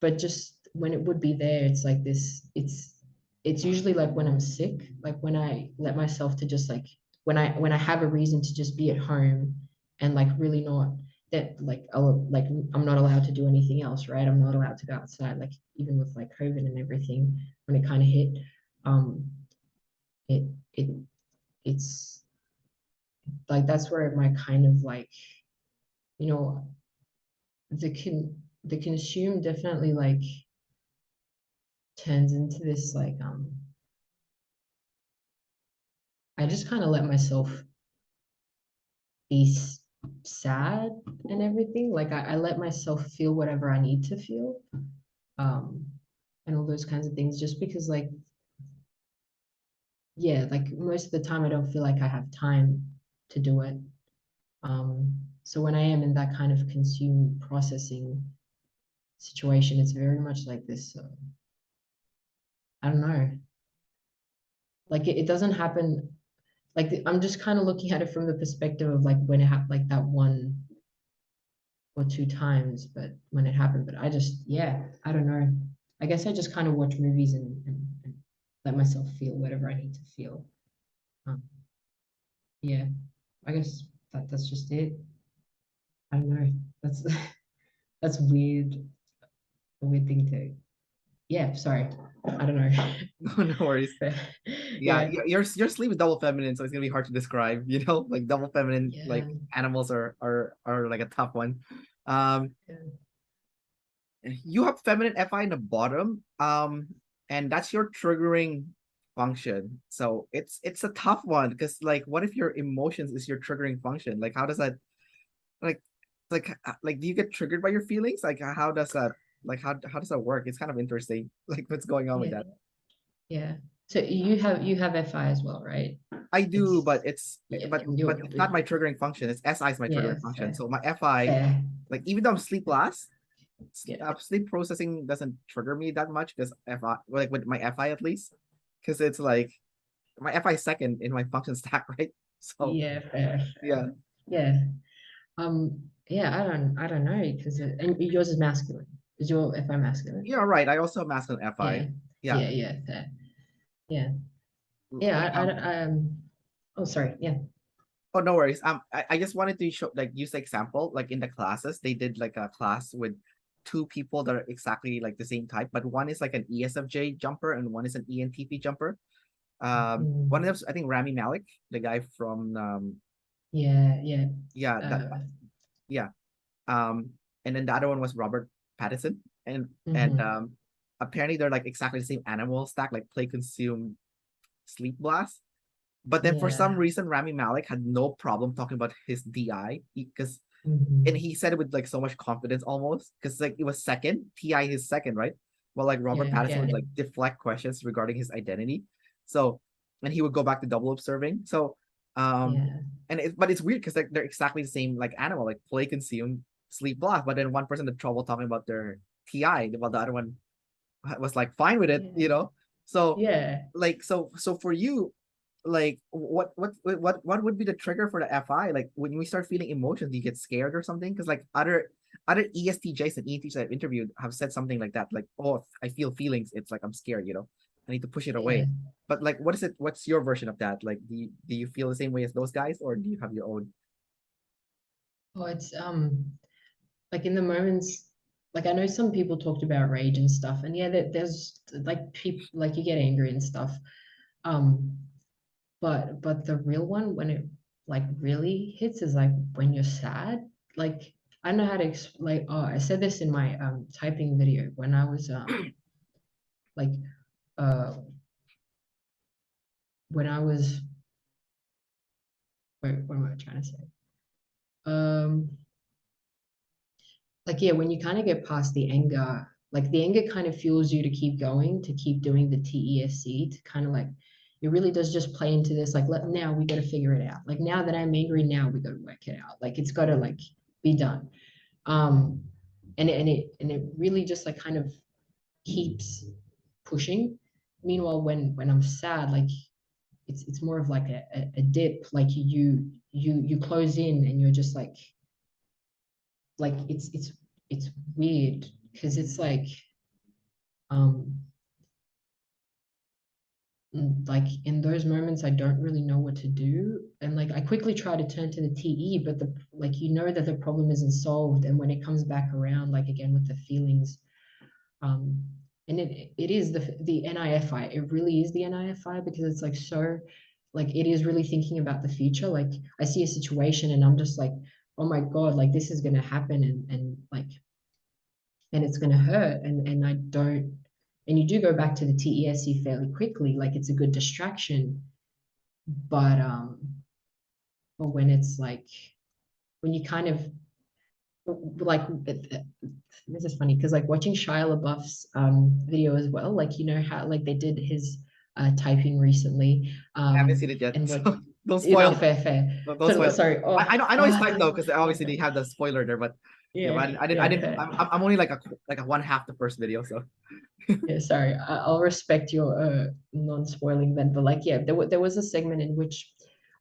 but just when it would be there, it's like this. It's usually like when I'm sick, like when I let myself to just like when I have a reason to just be at home and like really not that like like I'm not allowed to do anything else, right? I'm not allowed to go outside, like even with like COVID and everything when it kind of hit. Um, it it it's like that's where my kind of like, you know, the consume definitely like turns into this like I just kind of let myself be sad and everything. Like I let myself feel whatever I need to feel. Um and all those kinds of things just because like yeah, like most of the time I don't feel like I have time to do it. So when I am in that kind of consume processing situation, it's very much like this. I don't know. Like it doesn't happen. Like I'm just kind of looking at it from the perspective of like when it happened, like that one or two times, but when it happened. But I just, yeah, I don't know. I guess I just kind of watch movies and let myself feel whatever I need to feel. Um, yeah, I guess that's just it. I don't know. That's that's weird. A weird thing to. Yeah, sorry. I don't know. No, no worries. But, Yeah, yeah, your sleep is double feminine, so it's gonna be hard to describe. Like double feminine, like yeah, animals are like a tough one. Um, yeah, you have feminine FI in the bottom, and that's your triggering function. So it's a tough one because like, what if your emotions is your triggering function? Like, how does that like like do you get triggered by your feelings? Like, how does that how does that work? It's kind of interesting. Like, what's going on with yeah, that? yeah. So you have FI as well, right? I do, It's but it's yeah, but it's not my triggering function. It's SI is my yeah, triggering function. fair, So my FI, fair. like even though I'm sleep last, Yeah, sleep processing doesn't trigger me that much because FI, like with my FI at least, because it's like my FI is second in my function stack, right? So yeah, fair, yeah, fair. Yeah. Yeah, I don't know because and yours is masculine. Is your FI masculine? you're right. I also have masculine FI. Yeah, Yeah. yeah, yeah, fair. Yeah, yeah. Oh, sorry. Yeah. Oh, no worries. I just wanted to show like use the example like in the classes they did like a class with two people that are exactly like the same type, but one is like an ESFJ jumper and one is an ENTP jumper. One of Mm, them's I think Rami Malik, the guy from yeah, yeah. yeah that Uh, yeah and then the other one was Robert Pattinson, and mhm. apparently they're like exactly the same animal stack, like play consume sleep blast. But then for some Yeah. reason Rami Malik had no problem talking about his DI because and Mhm. he said it with like so much confidence almost because like it was second, TI his second, right? Well, like Robert Yeah, Pattinson yeah, would like deflect questions regarding his identity. So and he would go back to double observing. So yeah, and but it's weird because like they're exactly the same like animal, like play consume, sleep block, but then one person had trouble talking about their TI while the other one was like fine with it. yeah, So yeah. like so for you, like what would be the trigger for the FI? Like when we start feeling emotions, do you get scared or something? Because like other ESTJs and ENTJs I've interviewed have said something like that, like, oh, I feel feelings, it's like I'm scared. I need to push it Yeah. away. But like what is it? What's your version of that? Like do you feel the same way as those guys, or do you have your own? Oh, it's like in the moments, like I know some people talked about rage and stuff, and yeah, there's like people like you get angry and stuff. Um, but the real one when it like really hits is like when you're sad. Like I don't know how to like oh I said this in my typing video when I was like uh when I was wait, what am I trying to say? Um like yeah, when you kind of get past the anger, like the anger kind of fuels you to keep going, to keep doing the TESC, to kind of like it really does just play into this like now we got to figure it out. Like now that I'm angry, now we got to work it out. Like it's got to like be done. Um and it really just like kind of keeps pushing. Meanwhile, when I'm sad, like it's more of like a dip. Like you close in and you're just like it's weird because it's um like in those moments I don't really know what to do and like I quickly try to turn to the TE but the like you know that the problem isn't solved and when it comes back around like again with the feelings um and it is the NIFI, it really is the NIFI because it's like so like it is really thinking about the future. Like I see a situation and I'm just like, oh my God, like this is gonna happen and like and it's gonna hurt. And I don't and you do go back to the TESE fairly quickly, like it's a good distraction. But when it's like when you kind of like this is funny because like watching Shia LaBeouf's video as well, like you know how like they did his typing recently, I haven't seen it yet, and so what don't you know, spoil. fair. Don't So spoil. sorry. Oh, I know it's typed though, because obviously they have the spoiler there, but yeah, yeah, but I yeah, didn't. fair. I'm only like a one half the first video, so Yeah, sorry. I'll respect your non-spoiling then, but like, yeah, there was a segment in which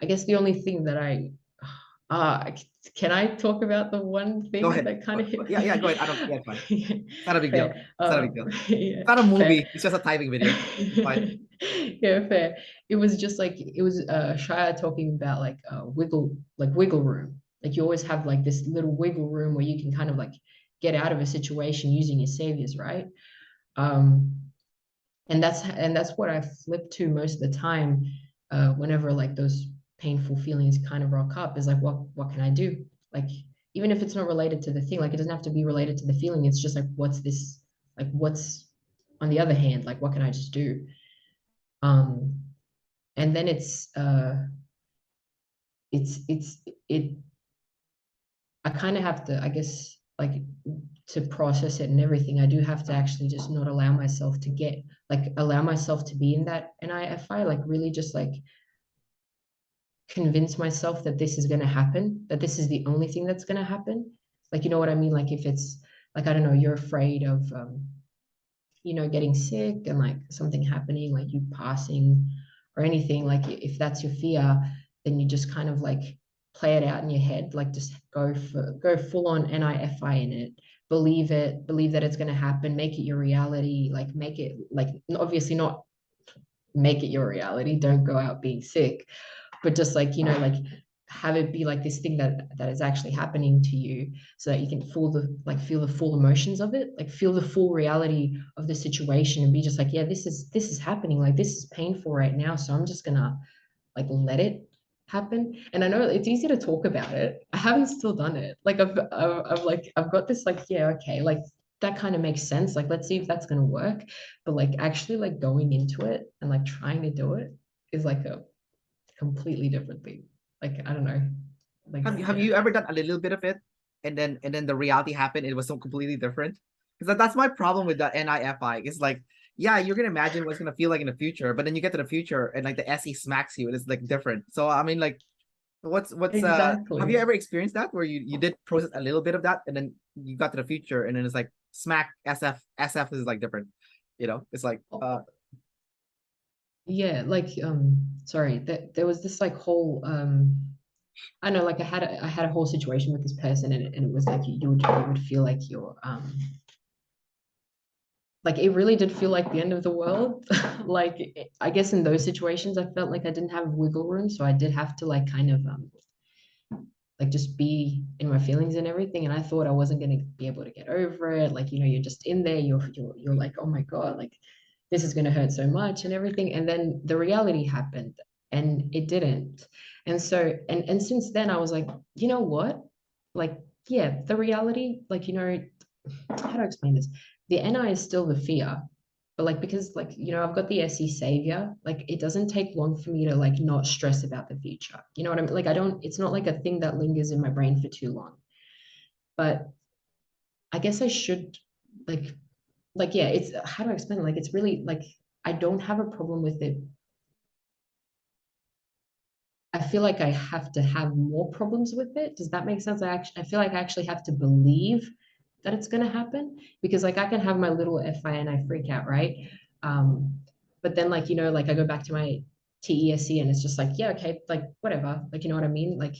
I guess the only thing that uh, can I talk about the one go thing ahead. that kind of hit Yeah, go ahead. I don't. me? Yeah, it's fine. It's not a big deal. Fair. It's not a big deal. Yeah, It's not a fair. movie. It's just a typing video. It's fine. Yeah, fair. It was just like it was Shia talking about like wiggle room. Like you always have like this little wiggle room where you can kind of like get out of a situation using your saviors, right? Um, and that's what I flip to most of the time whenever like those painful feelings kind of rock up is like what can I do? Like even if it's not related to the thing, like it doesn't have to be related to the feeling. It's just like what's this like what's on the other hand, like what can I just do? Um and then it's it I kind of have to, I guess, like to process it and everything, I do have to actually just not allow myself to get like allow myself to be in that NIFI, like really just like convince myself that this is going to happen, that this is the only thing that's going to happen. Like, you know what I mean? Like if it's like, I don't know, you're afraid of you know, getting sick and like something happening, like you passing or anything, like if that's your fear, then you just kind of like play it out in your head, like just go full on NIFI in it, believe that it's going to happen, make it your reality, like make it like obviously not make it your reality, don't go out being sick, but just like you know like have it be like this thing that is actually happening to you so that you can feel the full emotions of it, like feel the full reality of the situation and be just like yeah this is happening, like this is painful right now, so I'm just gonna like let it happen. And I know it's easy to talk about it, I haven't still done it, like I've got this like yeah okay like that kind of makes sense, like let's see if that's going to work, but like actually like going into it and like trying to do it is like a completely different thing. Like I don't know. Like Have yeah. you ever done a little bit of it, and then the reality happened? It was so completely different. Because that's my problem with the NIFI. It's like, yeah, you're gonna imagine what it's gonna feel like in the future, but then you get to the future and like the SE smacks you, and it's like different. So I mean, like, what's have you Exactly. ever experienced that where you did process a little bit of that, and then you got to the future, and then it's like smack SF is like different. You know, it's like Yeah, like sorry, there was this like whole I know like I had a whole situation with this person and it was like you would feel like you're like it really did feel like the end of the world. Like I guess in those situations I felt like I didn't have wiggle room, so I did have to like kind of like just be in my feelings and everything, and I thought I wasn't going to be able to get over it, like you know you're just in there, you're like oh my god, like this is going to hurt so much and everything, and then the reality happened and it didn't. And so and since then I was like you know what, like yeah the reality, like you know how do I explain this, the NI is still the fear, but like because like you know I've got the SE savior, like it doesn't take long for me to like not stress about the future, you know what I mean, like I don't, it's not like a thing that lingers in my brain for too long. But I guess I should like yeah it's how do I explain it? Like it's really like I don't have a problem with it. I feel like I have to have more problems with it. Does that make sense? I feel like I actually have to believe that it's going to happen, because like I can have my little FI and I freak out, right? Um, but then like, you know, like I go back to my TESC and it's just like, yeah, okay, like whatever. Like, you know what I mean? Like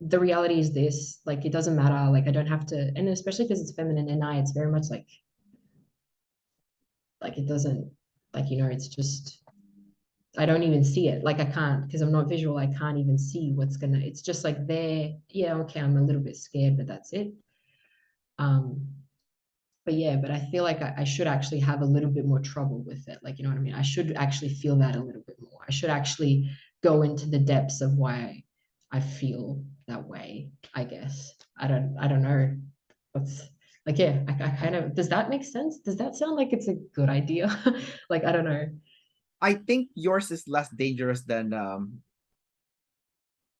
the reality is this, like it doesn't matter. Like I don't have to, and especially because it's feminine and I, it's very much like it doesn't, like, you know, it's just I don't even see it. Like I can't, because I'm not visual, I can't even see what's gonna, it's just like there, yeah, okay, I'm a little bit scared, but that's it. Um, but yeah, but I feel like I should actually have a little bit more trouble with it. Like, you know what I mean? I should actually feel that a little bit more. I should actually go into the depths of why I feel that way, I guess. I don't know. That's like, yeah, I kind of, does that make sense? Does that sound like it's a good idea? Like, I don't know. I think yours is less dangerous than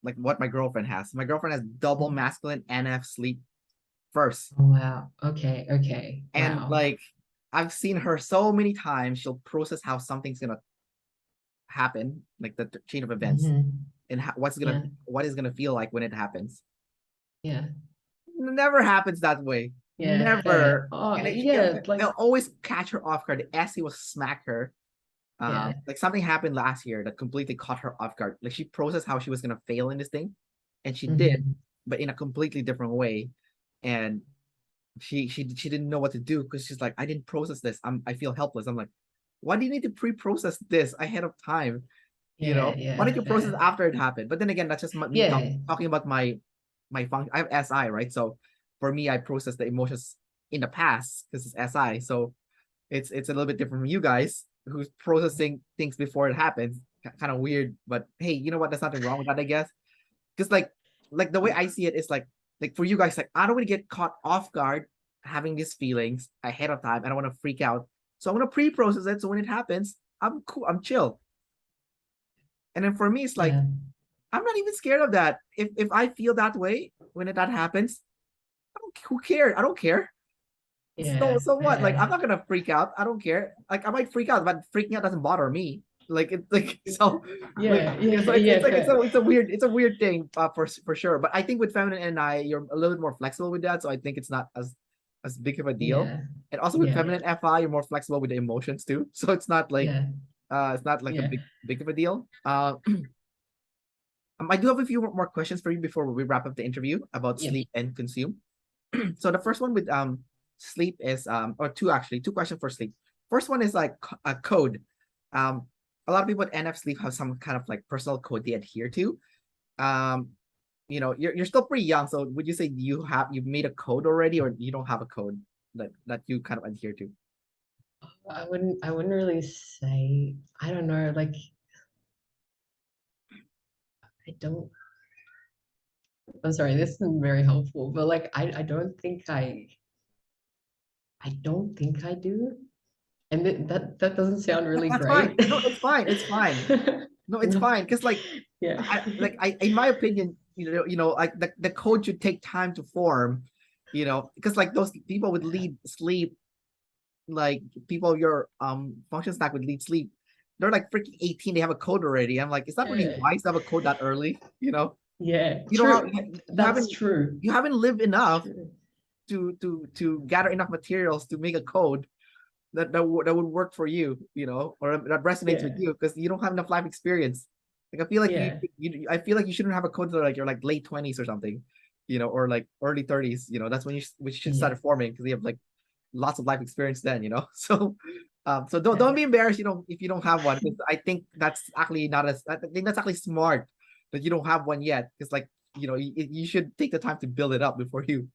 like what my girlfriend has. My girlfriend has double masculine NF sleep first. Oh, wow. Okay. Okay. And Wow. like I've seen her so many times, she'll process how something's gonna happen, like the chain of events, and Yeah. what is gonna feel like when it happens. Yeah. Never happens that way. Yeah. Fair. Never. Oh, And yeah. Like, it'll always catch her off guard. Essie will smack her. yeah. Like something happened last year that completely caught her off guard. Like she processed how she was gonna fail in this thing, and she did, but in a completely different way. And she didn't know what to do because she's like, I didn't process this. I feel helpless. I'm like, why do you need to pre-process this ahead of time? You Yeah. know, why Yeah. don't you process it Fair. after it happened? But then again, that's just me Yeah. talking about my function. I have SI, right? So for me, I process the emotions in the past because it's SI. So it's a little bit different from you guys who's processing things before it happens. Kind of weird, but hey, you know what? There's nothing wrong with that, I guess. Because like the way I see it is like for you guys, like I don't want to get caught off guard having these feelings ahead of time. I don't want to freak out. So I'm gonna pre-process it. So when it happens, I'm cool, I'm chill. And then for me, it's like Yeah. I'm not even scared of that. If I feel that way when that happens, who cares? I don't care. Yeah. So what? Like I'm Fair. not gonna freak out. I don't care. Like I might freak out, but freaking out doesn't bother me. Like it's like so like Yeah. Yeah. it's Yeah. like Fair. it's a weird thing for sure. But I think with feminine and I, you're a little bit more flexible with that. So I think it's not as big of a deal. Yeah. And also with Yeah. Yeah. feminine FI, you're more flexible with the emotions too. So Yeah. it's not like a Yeah. big of a deal. I do have a few more questions for you before we wrap up the interview about Yeah. sleep and consume. So the first one with sleep is or two actually, two questions for sleep. First one is like a code. Um a lot of people at NF sleep have some kind of like personal code they adhere to. Um you're still pretty young, so would you say you've made a code already, or you don't have a code that you kind of adhere to? I wouldn't really say, I don't know, like I don't, I'm sorry, this isn't very helpful, but like I don't think I do. And that doesn't sound really That's fine. great. No, it's fine. It's fine. No, it's fine. Because Yeah. I in my opinion, like the code should take time to form, because like those people would lead sleep, like people your function stack would lead sleep. They're like freaking 18, they have a code already. I'm like, it's not really Yeah. wise to have a code that early. Yeah. You don't True. have That's true. you haven't lived enough True. to gather enough materials to make a code that would work for you, or that resonates with Yeah. you because you don't have enough life experience. Like I feel like Yeah. I feel like you shouldn't have a code that like you're like late 20s or something, or like early 30s. That's when we should Yeah. start forming because you have like lots of life experience then. So don't Yeah. be embarrassed, if you don't have one, because I think that's actually not as I think that's actually smart that you don't have one yet, because like you should take the time to build it up before you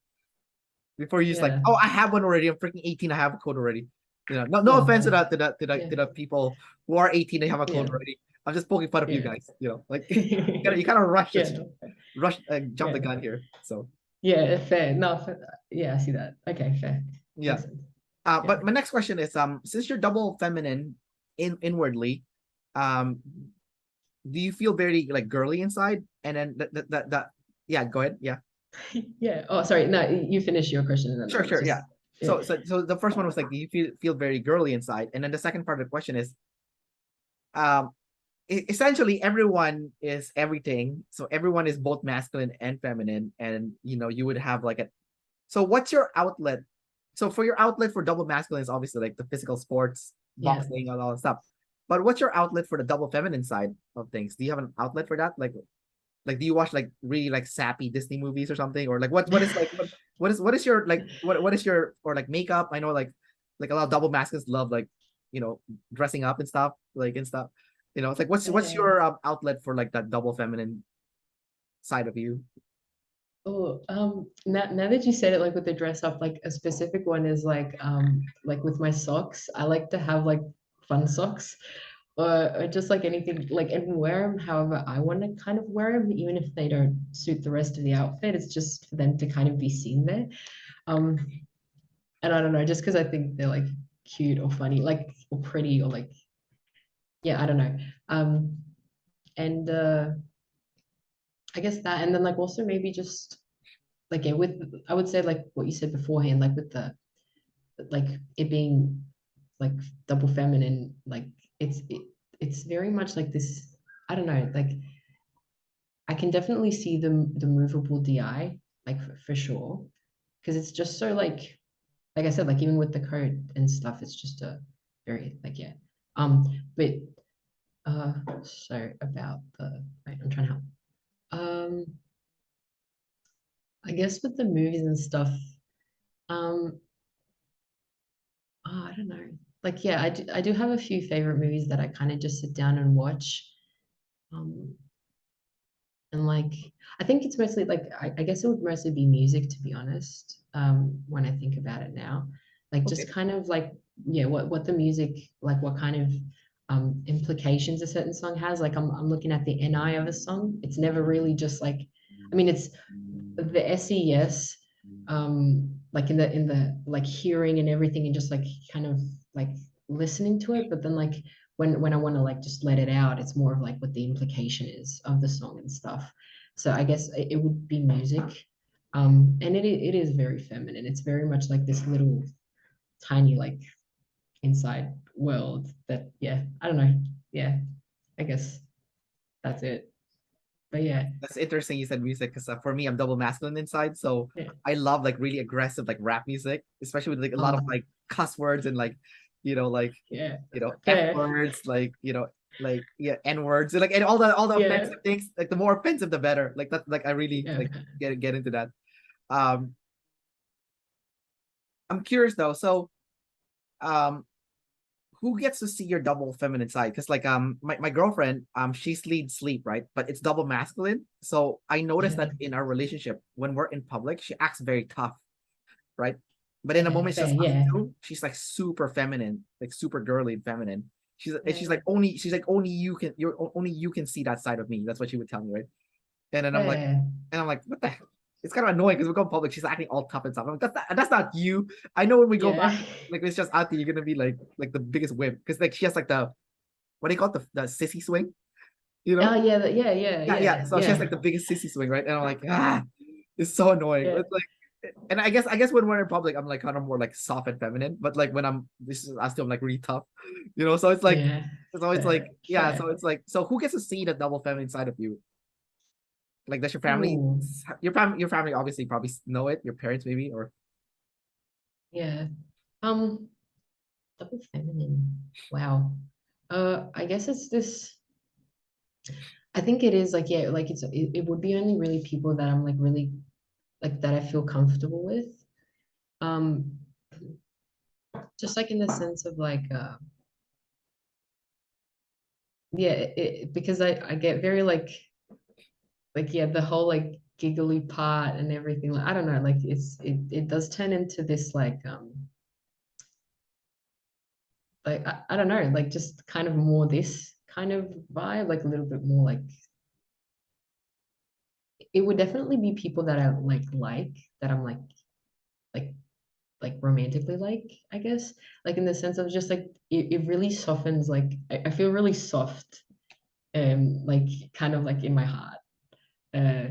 just like, Yeah. oh, I have one already. I'm freaking 18. I have a code already. No Yeah. offense to that Yeah. to the people who are 18. They have a code Yeah. already. I'm just poking fun of you Yeah. guys. Like you kind of Yeah. No, jump the yeah. gun here. So Yeah. Fair. No. Yeah. I see that. Okay. Fair. yeah. Makes sense. Yeah. But my next question is, since you're double feminine inwardly, um, do you feel very like girly inside? And then that yeah, go ahead. Yeah. Yeah. Oh, sorry. No, you finish your question and then Sure, I'll sure, yeah. just, yeah. So the first one was like, do you feel very girly inside? And then the second part of the question is, um, essentially everyone is everything. So everyone is both masculine and feminine, and you would have like a. So what's your outlet? So for your outlet for double masculine is obviously like the physical sports, Yeah. boxing, and all that stuff. But what's your outlet for the double feminine side of things? Do you have an outlet for that? Like do you watch like really like sappy Disney movies or something, or like what is like what is your like what is your, or like makeup? I know like a lot of double masculines love like dressing up and stuff, like and stuff. It's like what's Yeah. your outlet for like that double feminine side of you? Oh, now that you said it, like with the dress up, like a specific one is like with my socks, I like to have like fun socks. or just like anything, like, and wear them however I want to kind of wear them, even if they don't suit the rest of the outfit. It's just for them to kind of be seen there. Um, and I don't know, just because I think they're like cute or funny, like or pretty or like, yeah, I don't know. And I guess that, and then like also maybe just like, yeah, with, I would say like what you said beforehand, like with the, like it being like double feminine, like it's very much like this, I don't know, like I can definitely see the movable DI, like for sure, because it's just so like I said, like even with the code and stuff, it's just a very like, yeah. But so about the, wait, I'm trying to help. Um, I guess with the movies and stuff, um, oh, I don't know. Like, yeah, I do have a few favorite movies that I kind of just sit down and watch. Um, and like, I think it's mostly like, I guess it would mostly be music, to be honest, when I think about it now. Like, Okay. just kind of like, yeah, what the music, like, what kind of implications a certain song has. Like, I'm looking at the NI of a song. It's never really just like, I mean, it's the SES, like in the like hearing and everything, and just like kind of like listening to it. But then like when I want to like just let it out, it's more of like what the implication is of the song and stuff. So I guess it would be music. And it is very feminine. It's very much like this little tiny like inside world that, yeah, I don't know. Yeah, I guess that's it. But yeah, That's interesting you said music because for me, I'm double masculine inside. So yeah. I love like really aggressive like rap music, especially with like a lot of Oh, like cuss words and like, like, yeah. F Fair. words, like yeah, N words, like and all the Yeah. offensive things. Like the more offensive, the better. Like that, like I really Yeah. like get into that. Um, I'm curious though. So, um, who gets to see your double feminine side? Because like my girlfriend, she's lead sleep, right? But it's double masculine. So I noticed Yeah. that in our relationship, when we're in public, she acts very tough, right? But in the Fair, moment it's fair, just us yeah. two, she's like super feminine, like super girly and feminine. She's Yeah. like only only you can see that side of me. That's what she would tell me, right? And then Fair. what the heck? It's kind of annoying because we go in public, she's acting all tough and stuff. I'm like, that's not you. I know when we go back, Yeah. like it's just out there, you're gonna be like the biggest wimp. Because like she has like the what do you call it? The sissy swing, you Oh know? yeah, yeah, yeah, Yeah, yeah. yeah, So she has yeah. like the biggest sissy swing, right? And I'm like, it's so annoying. Yeah. It's like, and I guess when we're in public, I'm like kind of more like soft and feminine. But like when this is I still I'm like really tough, So it's like, Yeah. like Fair. yeah. So Fair. it's like, so who gets to see the double feminine side of you? Like, does your family, Ooh. your family obviously probably know it. Your parents maybe, or Yeah. Um, double feminine. Wow. I guess it's this, I think it is like, yeah, like it would be only really people that I'm like really like that I feel comfortable with. Um, just like in the sense of like yeah, because I get very like, yeah, the whole like giggly part and everything, like I don't know, like it does turn into this like I don't know, like just kind of more this kind of vibe, like a little bit more like, it would definitely be people that I like that I'm like like romantically like, I guess, like in the sense of just like it really softens, like I feel really soft, like kind of like in my heart, uh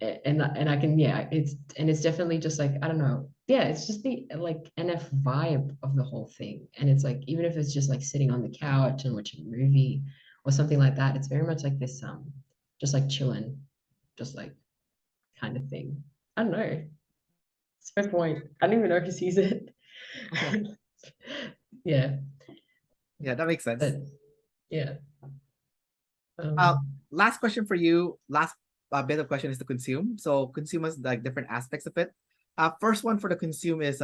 and I can, yeah, it's definitely just like, I don't know, yeah, it's just the like NF vibe of the whole thing, and it's like even if it's just like sitting on the couch and watching a movie or something like that, it's very much like this just like chilling, just like kind of thing. I don't know, it's a fair point. I don't even know who sees it. Yeah, yeah, that makes sense. but yeah, Uh, um, last question for you. Last bit of question is to consume. So consume has like different aspects of it. First one for the consume is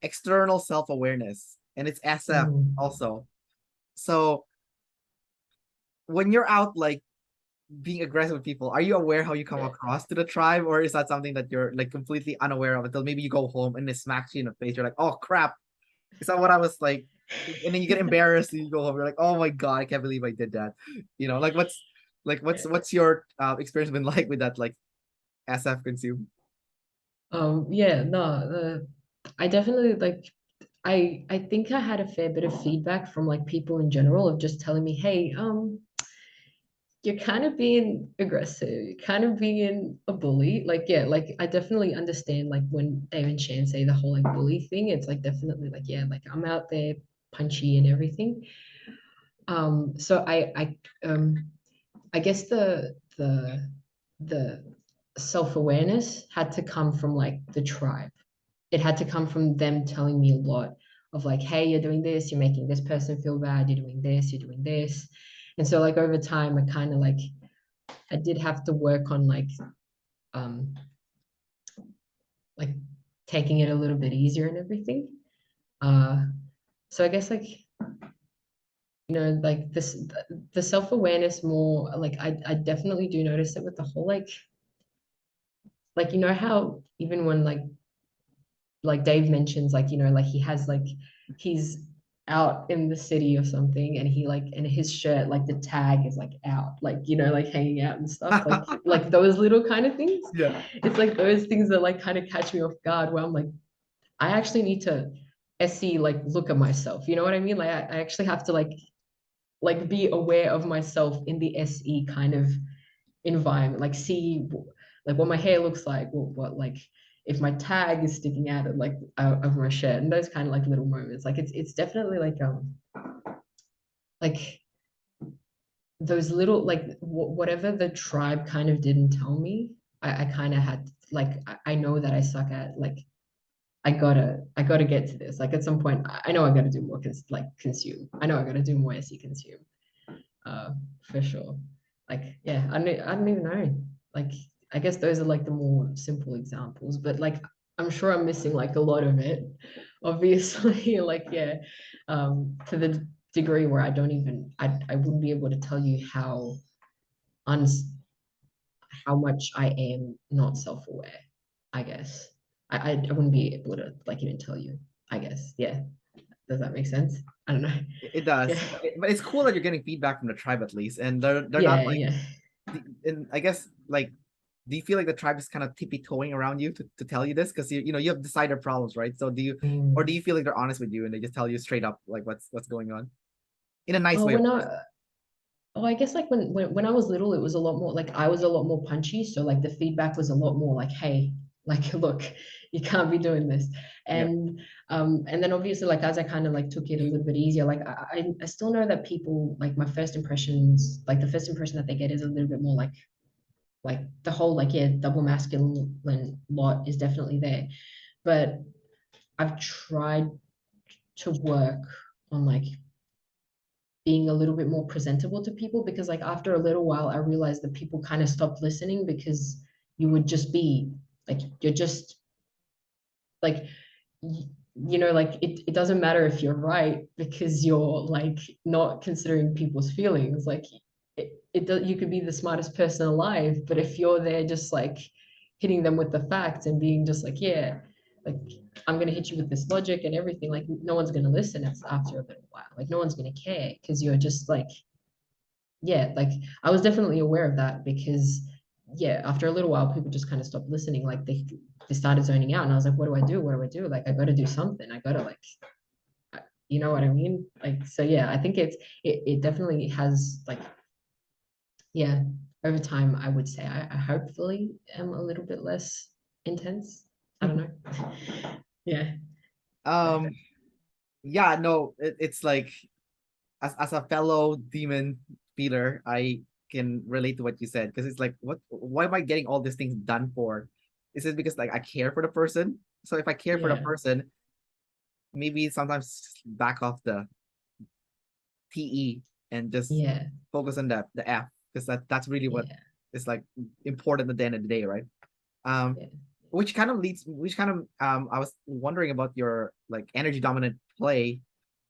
external self awareness, and it's SF mm, also. So when you're out like being aggressive with people, are you aware how you come yeah. across to the tribe, or is that something that you're like completely unaware of until maybe you go home and it smacks you in the face? You're like, oh crap, is that what I was like? And then you get embarrassed and you go home, you're like, oh my God, I can't believe I did that. Like what's your experience been like with that, like SF consume? Yeah, no, I definitely like I think I had a fair bit of feedback from like people in general of just telling me, hey, you're kind of being aggressive, you're kind of being a bully. Like, yeah, like I definitely understand like when Dave and Shan say the whole like bully thing, it's like definitely like, yeah, like I'm out there punchy and everything. So I guess the self-awareness had to come from like the tribe. It had to come from them telling me a lot of like, hey, you're doing this, you're making this person feel bad, you're doing this, you're doing this. And so like over time, I kind of like I did have to work on um like taking it a little bit easier and everything. Uh so I guess like like this the self-awareness more like I definitely do notice it with the whole like how even when like Dave mentions like like he has like he's out in the city or something and he like and his shirt like the tag is like out like like hanging out and stuff like those little kind of things. Yeah. It's like those things that like kind of catch me off guard where I'm like I actually need to SE like look at myself, you know what I mean? Like I actually have to like be aware of myself in the SE kind of environment, like see like what my hair looks like, what like if my tag is sticking out of like out of my shirt and those kind of like little moments. Like it's definitely like those little like whatever the tribe kind of didn't tell me, I kind of had like I know that I suck at like I gotta get to this. Like at some point, I know I gotta do more like consume. I know I gotta do more SE consume. uh, for sure. Like, yeah, I don't even know. Like, I guess those are like the more simple examples, but like, I'm sure I'm missing like a lot of it. Obviously, like, yeah, to the degree where I don't even, I wouldn't be able to tell you un how much I am not self-aware. I guess I wouldn't be able to like even tell you. I guess, yeah. Does that make sense? I don't know. It Yeah, does. But it's cool that you're getting feedback from the tribe at least, and they're not yeah, like, yeah. and I guess like, do you feel like the tribe is kind of tippy toeing around you to tell you this because you have decider problems, right? So or do Mm. you feel like they're honest with you and they just tell you straight up like what's going on in a nice Oh, way, of course? I guess like when I was little, it was a lot more like I was a lot more punchy. So like the feedback was a lot more like, hey, like look, you can't be doing this. Yeah. And then obviously like as I kind of like took it a little bit easier, like I still know that people like my first impressions, like the first impression that they get is a little bit more like the whole like yeah, double masculine lot is definitely there. But I've tried to work on like being a little bit more presentable to people because like after a little while I realized that people kind of stopped listening because you would just be like you're just like like it doesn't matter if you're right because you're like not considering people's feelings like you could be the smartest person alive but if you're there just like hitting them with the facts and being just like yeah like I'm gonna hit you with this logic and everything like no one's gonna listen it's after a little while like no one's gonna care because you're just like yeah, like I was definitely aware of that because yeah, after a little while, people just kind of stopped listening. Like they started zoning out, and I was like, what do I do? What do I do? Like I got to do something. I got to like, you know what I mean? Like so, yeah. I think it definitely has like yeah. Over time, I would say I hopefully am a little bit less intense. I don't know. Yeah. um yeah, no, it's like as a fellow demon feeder, I can relate to what you said because it's like, why am I getting all these things done for? Is it because like I care for the person? So if I care for the Yeah. person, maybe sometimes back off the TE and just Yeah. focus on the F because that's really what Yeah. is like important at the end of the day, right? Um, Yeah. which kind of I was wondering about your like energy dominant play,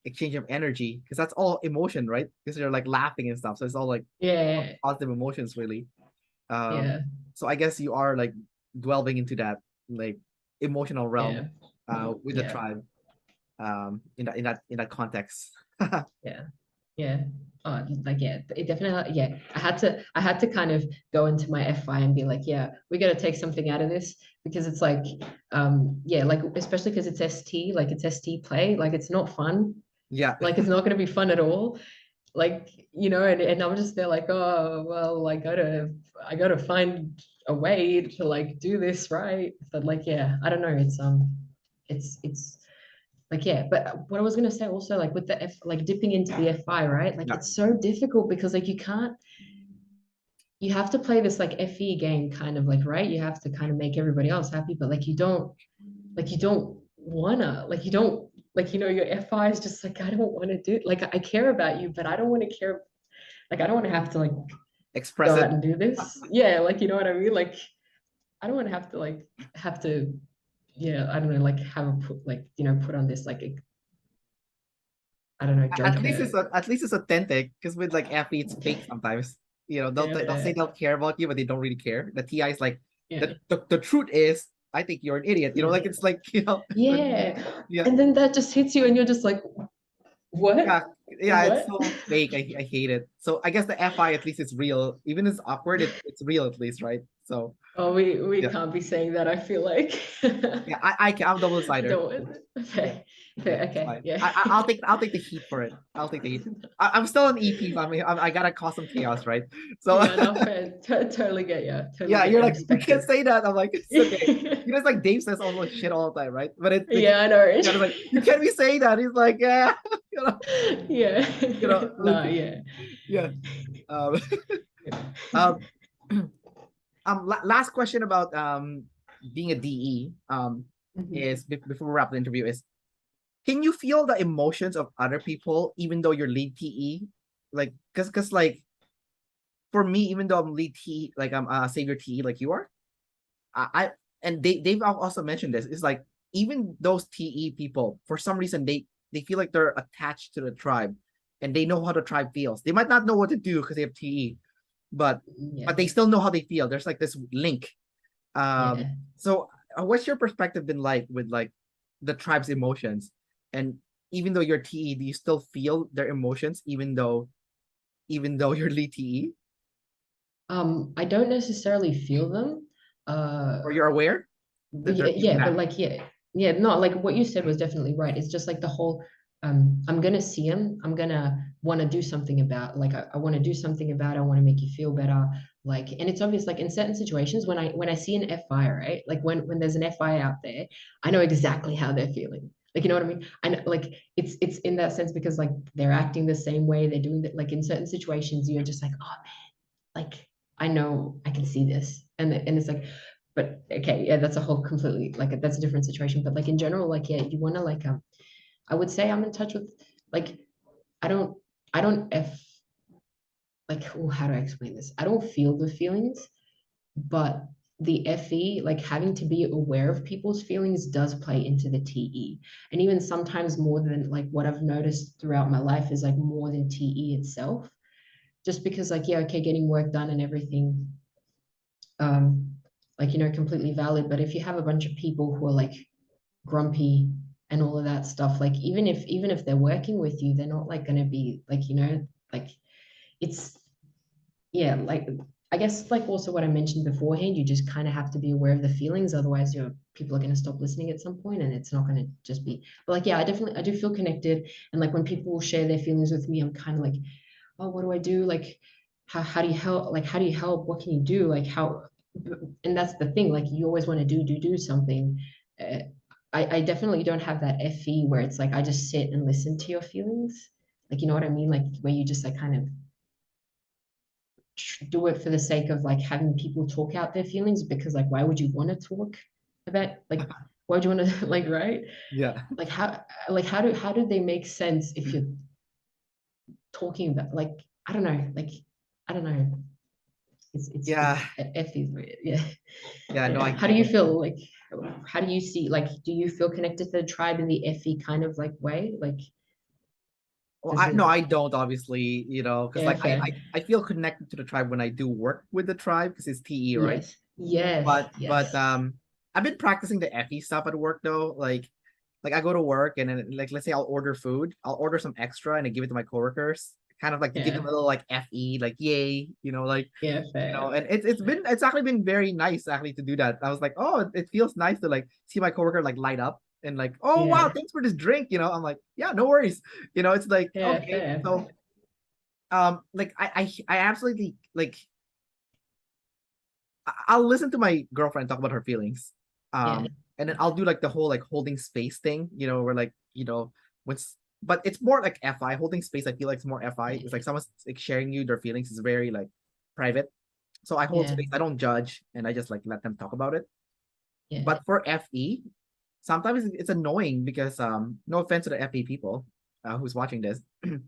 exchange of energy, because that's all emotion, right? Because you're like laughing and stuff. So it's all like Yeah. positive emotions really. Um, Yeah. so I guess you are like delving into that like emotional realm Yeah. with the Yeah. tribe. in that context. Yeah. Yeah. Like yeah, it definitely yeah. I had to kind of go into my FI and be like, yeah, we got to take something out of this because it's like yeah, like especially because it's ST, like it's ST play, like it's not fun. Yeah. Like it's not going to be fun at all. Like, you know, and I'm just there like, oh, well, I gotta find a way to like do this right. But like, yeah, I don't know. It's like yeah, but what I was gonna say also like with the F like dipping into the FI, right? Like Yeah. it's so difficult because like you have to play this like FE game kind of like right. You have to kind of make everybody else happy, but like you don't wanna like you don't like you know your FI is just like I don't want to do like I care about you, but I don't want to care like I don't want to have to like Express go it. out and do this. Yeah, like you know what I mean? Like I don't want to have to like have to yeah, I don't know, like have a put like you know put on this like I don't know, Joker. At least it's authentic because with like FE it's fake sometimes. They'll say Yeah, they'll care about you, but they don't really care. The TI is like yeah, the truth is I think you're an idiot. yeah. Like it's like Yeah. yeah. And then that just hits you and you're just like, what? Yeah, yeah, it's What? so fake. I hate it. So I guess the FI at least is real. Even if it's awkward, it's real at least, right? So Oh, we yeah, can't be saying that, I feel like. yeah. I'm double cider. Don't. Yeah, Okay. yeah, Fair, it's okay. fine. Yeah. I'll take the heat for it. I'll take the heat. I'm still an EP. I gotta cause some chaos, right? So Yeah, no, fair. Totally get you. Totally yeah, get you're you. like you Respect can't it. say that. I'm like it's okay. It's like Dave says almost shit all the time, right? But it's like Yeah, I know. yeah, it's like you can't be saying that. He's like yeah, you know, Yeah. you know, No, yeah. yeah. Um, Yeah. um, last question about being a DE Mhm. is before we wrap the interview is can you feel the emotions of other people even though you're lead TE? Like because like for me, even though I'm lead TE, like I'm savior TE like you are, I and they've also mentioned this, it's like even those TE people, for some reason they feel like they're attached to the tribe and they know how the tribe feels. They might not know what to do because they have TE, but Yeah. they still know how they feel. There's like this link. Yeah. So what's your perspective been like with like the tribe's emotions? And even though you're TE, do you still feel their emotions even though you're lead TE? I don't necessarily feel them. Or you're aware But that they're yeah, feeling yeah, but that? like yeah, no, like what you said was definitely right. It's just like the whole I'm gonna see him, I'm gonna want to do something about like I want to do something about it, I want to make you feel better. Like, and it's obvious like in certain situations when I see an FI, right? Like when there's an FI out there, I know exactly how they're feeling. Like you know what I mean? And like it's in that sense because like they're acting the same way, they're doing that like in certain situations, you're just like, oh like I know I can see this. And it's like, but okay, yeah, that's a whole completely like that's a different situation. But like in general, like yeah, you want to like I would say I'm in touch with like I don't I don't F like oh, how do I explain this? I don't feel the feelings, but the FE, like having to be aware of people's feelings does play into the TE. And even sometimes more than like what I've noticed throughout my life is like more than TE itself. Just because like, yeah, okay, getting work done and everything um, like you know completely valid, but if you have a bunch of people who are like grumpy and all of that stuff, like even if they're working with you, they're not like going to be like you know like it's yeah like I guess like also what I mentioned beforehand, you just kind of have to be aware of the feelings, otherwise your people are going to stop listening at some point and it's not going to just be but like yeah I do feel connected, and like when people share their feelings with me I'm kind of like oh what do I do like how do you help like how do you help what can you do like how and that's the thing like you always want to do something uh, I definitely don't have that FE where it's like I just sit and listen to your feelings like you know what I mean like where you just like kind of do it for the sake of like having people talk out their feelings because like why would you want to talk about like why would you want to like right Yeah. like how do they make sense if you're talking about like I don't know like I don't know Yeah. it's F is weird. Yeah. Yeah. No, Yeah. How I do you get feel like how do you see like do you feel connected to the tribe in the FE kind of like way? Like well, does I it no, I don't obviously, because yeah, like fair. I feel connected to the tribe when I do work with the tribe because it's TE, right? Yes. Yes. But Yes. I've been practicing the FE stuff at work though. Like like I go to work and then like let's say I'll order food, I'll order some extra and I give it to my coworkers, kind of like to give them Yeah. a little like FE, like yay, like Yeah, fair. and it's actually been very nice actually to do that. I was like, oh, it feels nice to like see my coworker like light up and like, oh wow, Yeah. thanks for this drink. I'm like, yeah, no worries. It's like Yeah, okay. fair. So like I absolutely like I'll listen to my girlfriend talk about her feelings. Yeah. And then I'll do like the whole like holding space thing, where like, what's but it's more like FI holding space. I feel like it's more FI. It's like someone's like sharing you their feelings is very like private. So I hold Yeah. space. I don't judge and I just like let them talk about it. Yeah. But for FE, sometimes it's annoying because no offense to the FE people who's watching this,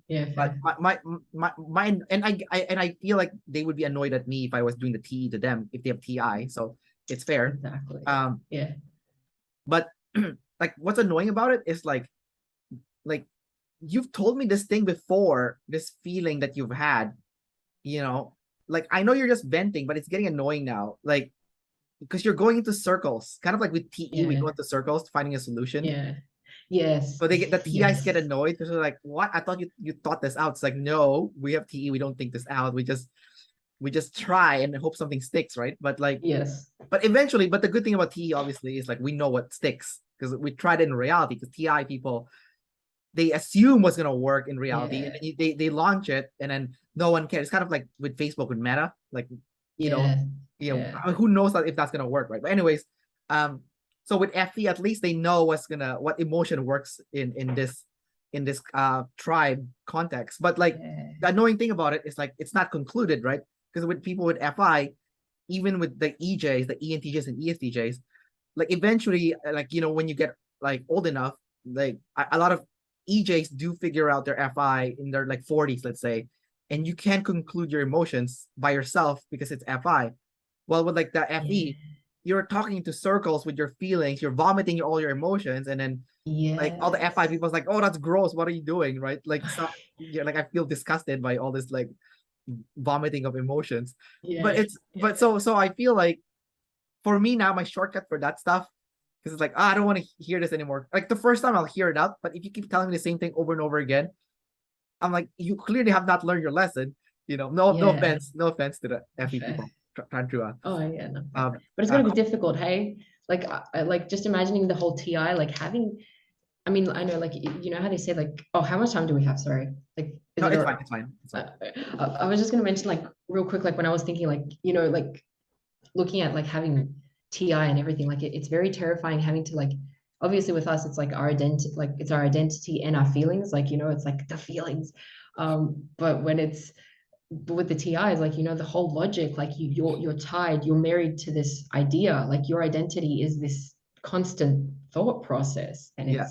Yeah, but fair. my and I feel like they would be annoyed at me if I was doing the TE to them if they have TI. So it's fair. Exactly. Um, Yeah. but like what's annoying about it is like you've told me this thing before, this feeling that you've had, you know, like I know you're just venting, but it's getting annoying now. Like because you're going into circles, kind of like with TE, we Yeah. go into circles finding a solution. Yeah. Yes. So the TIs get Yes. annoyed because they're like, "What? I thought you thought this out." It's like, no, we have TE. We don't think this out. We just try and hope something sticks, right? But like, Yes. but eventually, but the good thing about TE obviously is like we know what sticks because we tried it in reality. Because TI people they assume what's gonna work in reality, and Yeah. then they launch it, and then no one cares. It's kind of like with Facebook with Meta, like you know, Yeah. Yeah. I mean, who knows if that's gonna work, right? But anyways, um, so with FE, at least they know what emotion works in this tribe context. But like Yeah. the annoying thing about it is like it's not concluded, right? Because with people with FI, even with the EJs, the ENTJs and ESTJs, like eventually, like when you get like old enough, like a lot of EJs do figure out their FI in their like 40s, let's say, and you can't conclude your emotions by yourself because it's FI. Well, with like the Yeah. FE, you're talking into circles with your feelings, you're vomiting all your emotions, and then like all the FI Yes. people's like, oh, that's gross. What are you doing? Right? Like so you're like I feel disgusted by all this like vomiting of emotions. But Yeah. it's but Yeah. so I feel like for me now, my shortcut for that stuff, because it's like, I don't want to hear this anymore. Like the first time I'll hear it out, but if you keep telling me the same thing over and over again, I'm like, you clearly have not learned your lesson. No Yeah. offense, no offense to the FE Fair. people trying to Oh yeah, no, fair. um But it's uh, gonna be difficult, hey? Like, like just imagining the whole TI, like having. I mean, I know, like you know how they say, like, oh, how much time do we have? Sorry, like, is no, it it's fine, a? it's fine, it's fine. Uh, I was just gonna mention, like, real quick, like when I was thinking, like, like looking at like having TI and everything, like it's very terrifying having to like. Obviously, with us, it's like our identity, like it's our identity and our feelings, like it's like the feelings. But when it's but with the TIs, like the whole logic, like you're tied, you're married to this idea, like your identity is this constant thought process, and Yeah.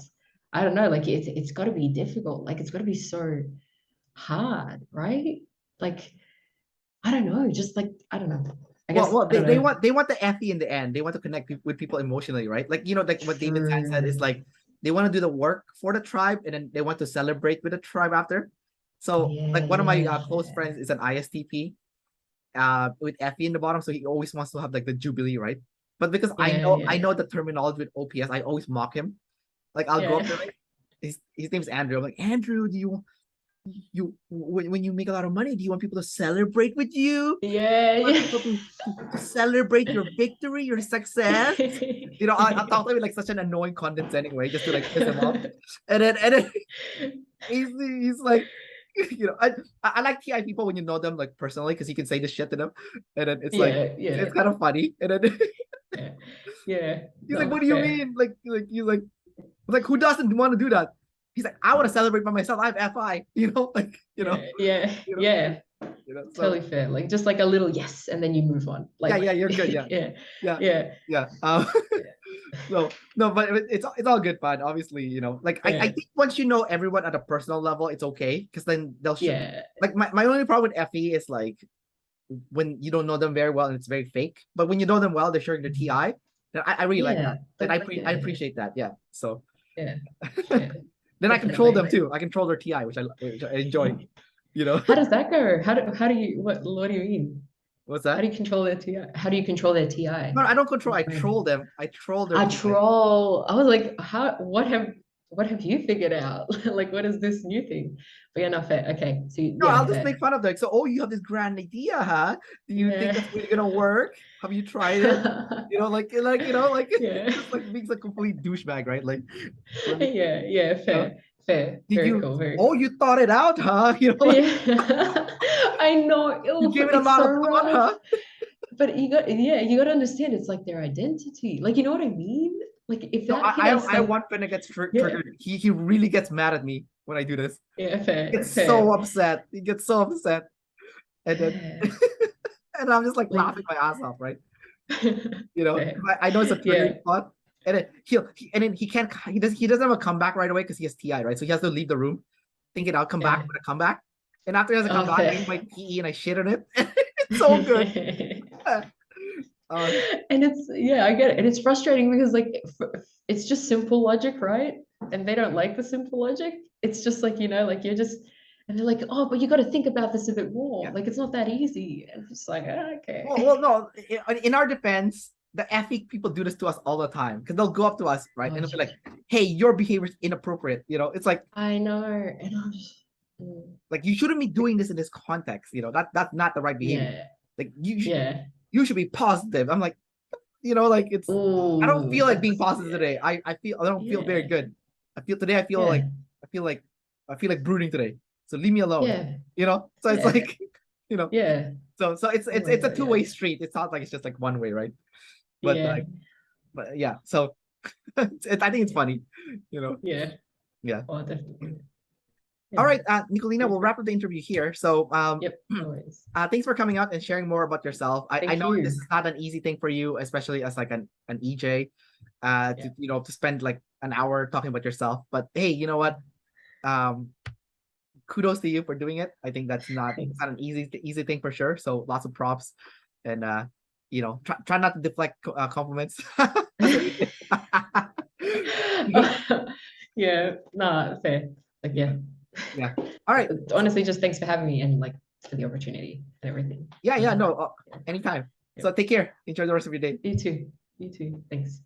I don't know, like it's got to be difficult, like it's got to be so hard, right? Like I don't know, just like I don't know. I guess Well, I don't they know. want the FE in the end. They want to connect with people emotionally, right? Like like what David San said is True. like they want to do the work for the tribe, and then they want to celebrate with the tribe after. So Yeah, like one of my yeah, close yeah, friends is an ISTP with FE in the bottom, so he always wants to have like the jubilee, right? But because yeah, I yeah, know the terminology with OPS, I always mock him. Like I'll go yeah, up there, like his name's Andrew. I'm like, Andrew, do you when you make a lot of money, do you want people to celebrate with you? yeah, Want yeah. people to celebrate your victory, your success? I talk to him like such an annoying condescending way just to like piss him off. And then he's like, I like TI people when you know them like personally because you can say this shit to them, and then it's like Yeah, it's yeah, kind of funny. And then yeah, yeah. he's like, No, "What do you fair. mean? Like he's like who doesn't want to do that?" He's like, "I want to celebrate by myself. I have FI, like Yeah, yeah, you know, yeah. So Totally fair. Like just like a little yes, and then you move on. yeah, Like yeah, you're good. Yeah, yeah, yeah, yeah, yeah. yeah, So no, but it's all good fun. Obviously, like I yeah, think once you know everyone at a personal level, it's okay because then they'll show. yeah, Like my only problem with FE is like when you don't know them very well and it's very fake. But when you know them well, they're showing their TI. Then I really like that, yeah. and But I yeah, appreciate that. Yeah. So yeah, yeah. then I control them Definitely. too. I control their TI, which I enjoy. You know. How does that go? How do you what do you mean? What's How that? do you control their TI? How do you control their TI? No, I don't control. Your I brain. troll them. I troll their I TI. troll. I was like, how? What have you figured out? Like, what is this new thing? But yeah, not fair. Okay, so No, yeah, I'll just fair. make fun of them. So, oh, you have this grand idea, huh? Do you think Yeah. that's really gonna work? Have you tried it? Like Yeah. just like being a complete douchebag, right? Like, Yeah, yeah, you know, fair. did Very you? cool, very Oh, cool. you thought it out, huh? Like Yeah. I know. you Ew, gave it a it's lot so of thought, rough. huh? But you got to understand it's like their identity. Like, you know what I mean? Like if No, that hit us I like, want when it gets yeah, triggered. He really gets mad at me when I do this. yeah, He fair, gets so fair. upset. He gets so upset, and then Yeah. and I'm just like Like laughing my ass off, right? You know, fair. I know it's a triggering Yeah. thought, and then and then he doesn't have a comeback right away because he has TI, right? So he has to leave the room, thinking I'll come back Yeah. with a comeback, and after he has a Oh, comeback, I eat fair. my PE and I shit on it. It's so good. Uh, And it's yeah, I get it. And it's frustrating because like it's just simple logic, right? And they don't like the simple logic. It's just like, like you're just and they're like, oh, but you got to think about this a bit more. yeah. Like it's not that easy. And it's just like, oh, Well, okay. no. In our defense, the FE people do this to us all the time because they'll go up to us, right, Oh, and they'll be yeah. like, "Hey, your behavior is inappropriate." It's I know. And I'm just, like you shouldn't be doing this in this context. That's not the right behavior. yeah, Like yeah. you should be positive. I'm like, like I don't Oh, feel like being that's positive today. yeah, I don't feel very yeah, good. I feel like yeah, I feel like I feel like brooding today. So leave me alone. yeah, So it's yeah, like, you know, yeah. so Oh my it's a God, yeah. two-way street. It's not like it's just like one way, right? But Yeah, but yeah. So I think it's yeah, funny, you know. yeah. Yeah. Oh, definitely. All Yeah. right, Nikolina, we'll wrap up the interview here. So Yep, no worries. thanks for coming out and sharing more about yourself. I Thank know this you. is not an easy thing for you, especially as like an EJ, Yeah. to spend like an hour talking about yourself. But hey, you know what? Um, kudos to you for doing it. I think it's Thanks. not an easy thing for sure. So lots of props, and try not to deflect compliments. That's what you Yeah, nah, fair. Like, yeah, yeah. yeah. All right. Honestly, just thanks for having me and like for the opportunity and everything. Yeah, Yeah. no, Yeah. anytime. Yep. So take care. Enjoy the rest of your day. You too. You too. Thanks.